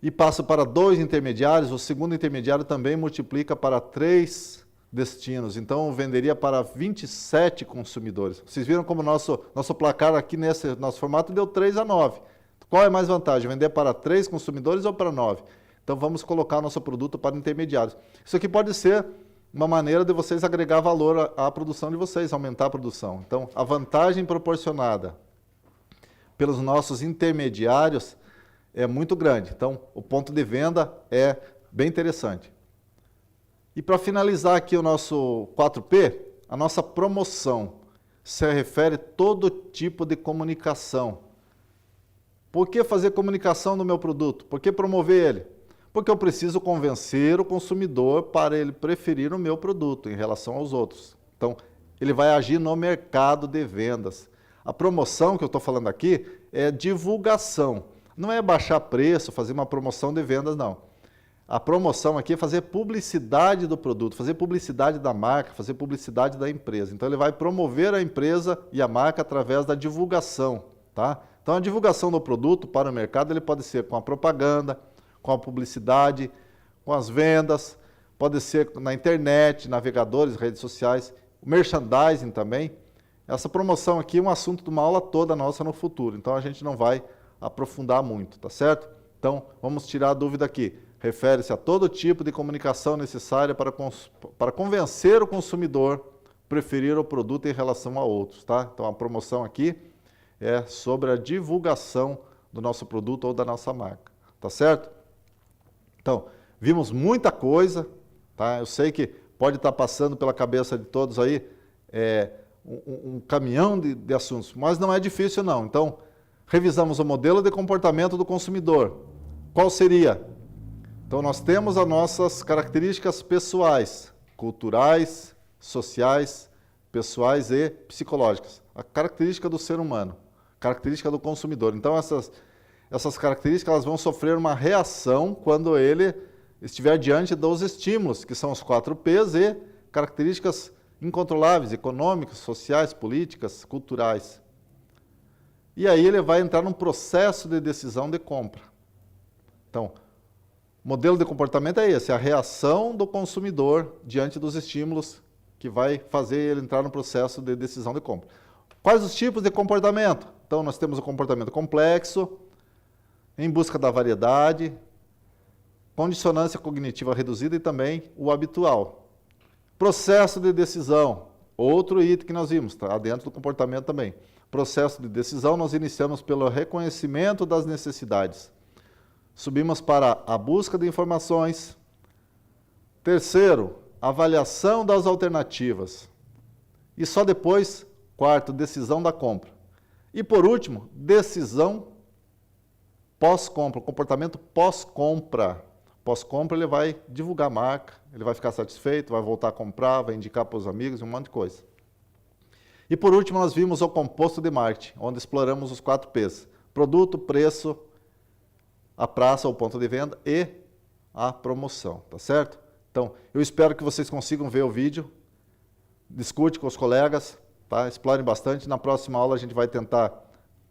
e passo para 2 intermediários, o segundo intermediário também multiplica para 3 destinos. Então, eu venderia para 27 consumidores. Vocês viram como nosso placar aqui nesse nosso formato deu 3-9. Qual é mais vantagem? Vender para 3 consumidores ou para 9? Então, vamos colocar nosso produto para intermediários. Isso aqui pode ser uma maneira de vocês agregar valor à produção de vocês, aumentar a produção. Então, a vantagem proporcionada pelos nossos intermediários é muito grande. Então, o ponto de venda é bem interessante. E para finalizar aqui o nosso 4P, a nossa promoção se refere a todo tipo de comunicação. Por que fazer comunicação no meu produto? Por que promover ele? Porque eu preciso convencer o consumidor para ele preferir o meu produto em relação aos outros. Então, ele vai agir no mercado de vendas. A promoção que eu estou falando aqui é divulgação. Não é baixar preço, fazer uma promoção de vendas, não. A promoção aqui é fazer publicidade do produto, fazer publicidade da marca, fazer publicidade da empresa. Então, ele vai promover a empresa e a marca através da divulgação, tá? Então, a divulgação do produto para o mercado ele pode ser com a propaganda, com a publicidade, com as vendas, pode ser na internet, navegadores, redes sociais, o merchandising também. Essa promoção aqui é um assunto de uma aula toda nossa no futuro, então a gente não vai aprofundar muito, tá certo? Então, vamos tirar a dúvida aqui. Refere-se a todo tipo de comunicação necessária para convencer o consumidor a preferir o produto em relação a outros, tá? Então, a promoção aqui é sobre a divulgação do nosso produto ou da nossa marca, tá certo? Então, vimos muita coisa, tá? Eu sei que pode estar passando pela cabeça de todos aí um caminhão de assuntos, mas não é difícil não. Então, revisamos o modelo de comportamento do consumidor. Qual seria? Então, nós temos as nossas características pessoais, culturais, sociais, pessoais e psicológicas. A característica do ser humano, característica do consumidor. Então, essas características elas vão sofrer uma reação quando ele estiver diante dos estímulos, que são os 4 P's e características incontroláveis, econômicas, sociais, políticas, culturais. E aí ele vai entrar num processo de decisão de compra. Então, o modelo de comportamento é esse, a reação do consumidor diante dos estímulos que vai fazer ele entrar no processo de decisão de compra. Quais os tipos de comportamento? Então, nós temos o comportamento complexo, em busca da variedade, condissonância cognitiva reduzida e também o habitual. Processo de decisão, outro item que nós vimos, está dentro do comportamento também. Processo de decisão, nós iniciamos pelo reconhecimento das necessidades. Subimos para a busca de informações. Terceiro, avaliação das alternativas. E só depois, quarto, decisão da compra. E por último, decisão pós-compra, comportamento pós-compra. Pós-compra ele vai divulgar a marca, ele vai ficar satisfeito, vai voltar a comprar, vai indicar para os amigos, um monte de coisa. E por último, nós vimos o composto de marketing, onde exploramos os 4 P's. Produto, preço, a praça, o ponto de venda e a promoção, tá certo? Então, eu espero que vocês consigam ver o vídeo, discute com os colegas, tá? Explorem bastante. Na próxima aula a gente vai tentar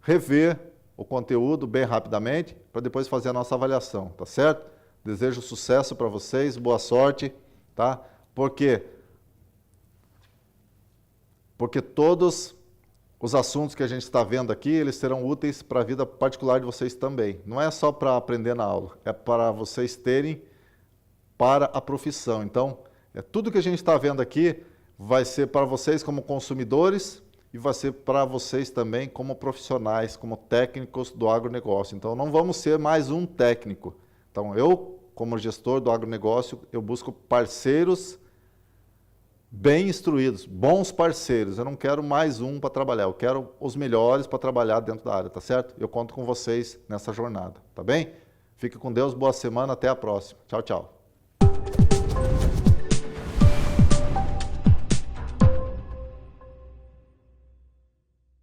rever o conteúdo bem rapidamente, para depois fazer a nossa avaliação, tá certo? Desejo sucesso para vocês, boa sorte, tá? Porque todos os assuntos que a gente está vendo aqui, eles serão úteis para a vida particular de vocês também. Não é só para aprender na aula, é para vocês terem para a profissão. Então, tudo que a gente está vendo aqui vai ser para vocês como consumidores e vai ser para vocês também como profissionais, como técnicos do agronegócio. Então, não vamos ser mais um técnico. Então, eu, como gestor do agronegócio, eu busco parceiros bem instruídos, bons parceiros. Eu não quero mais um para trabalhar, eu quero os melhores para trabalhar dentro da área, tá certo? Eu conto com vocês nessa jornada, tá bem? Fique com Deus, boa semana, até a próxima. Tchau, tchau.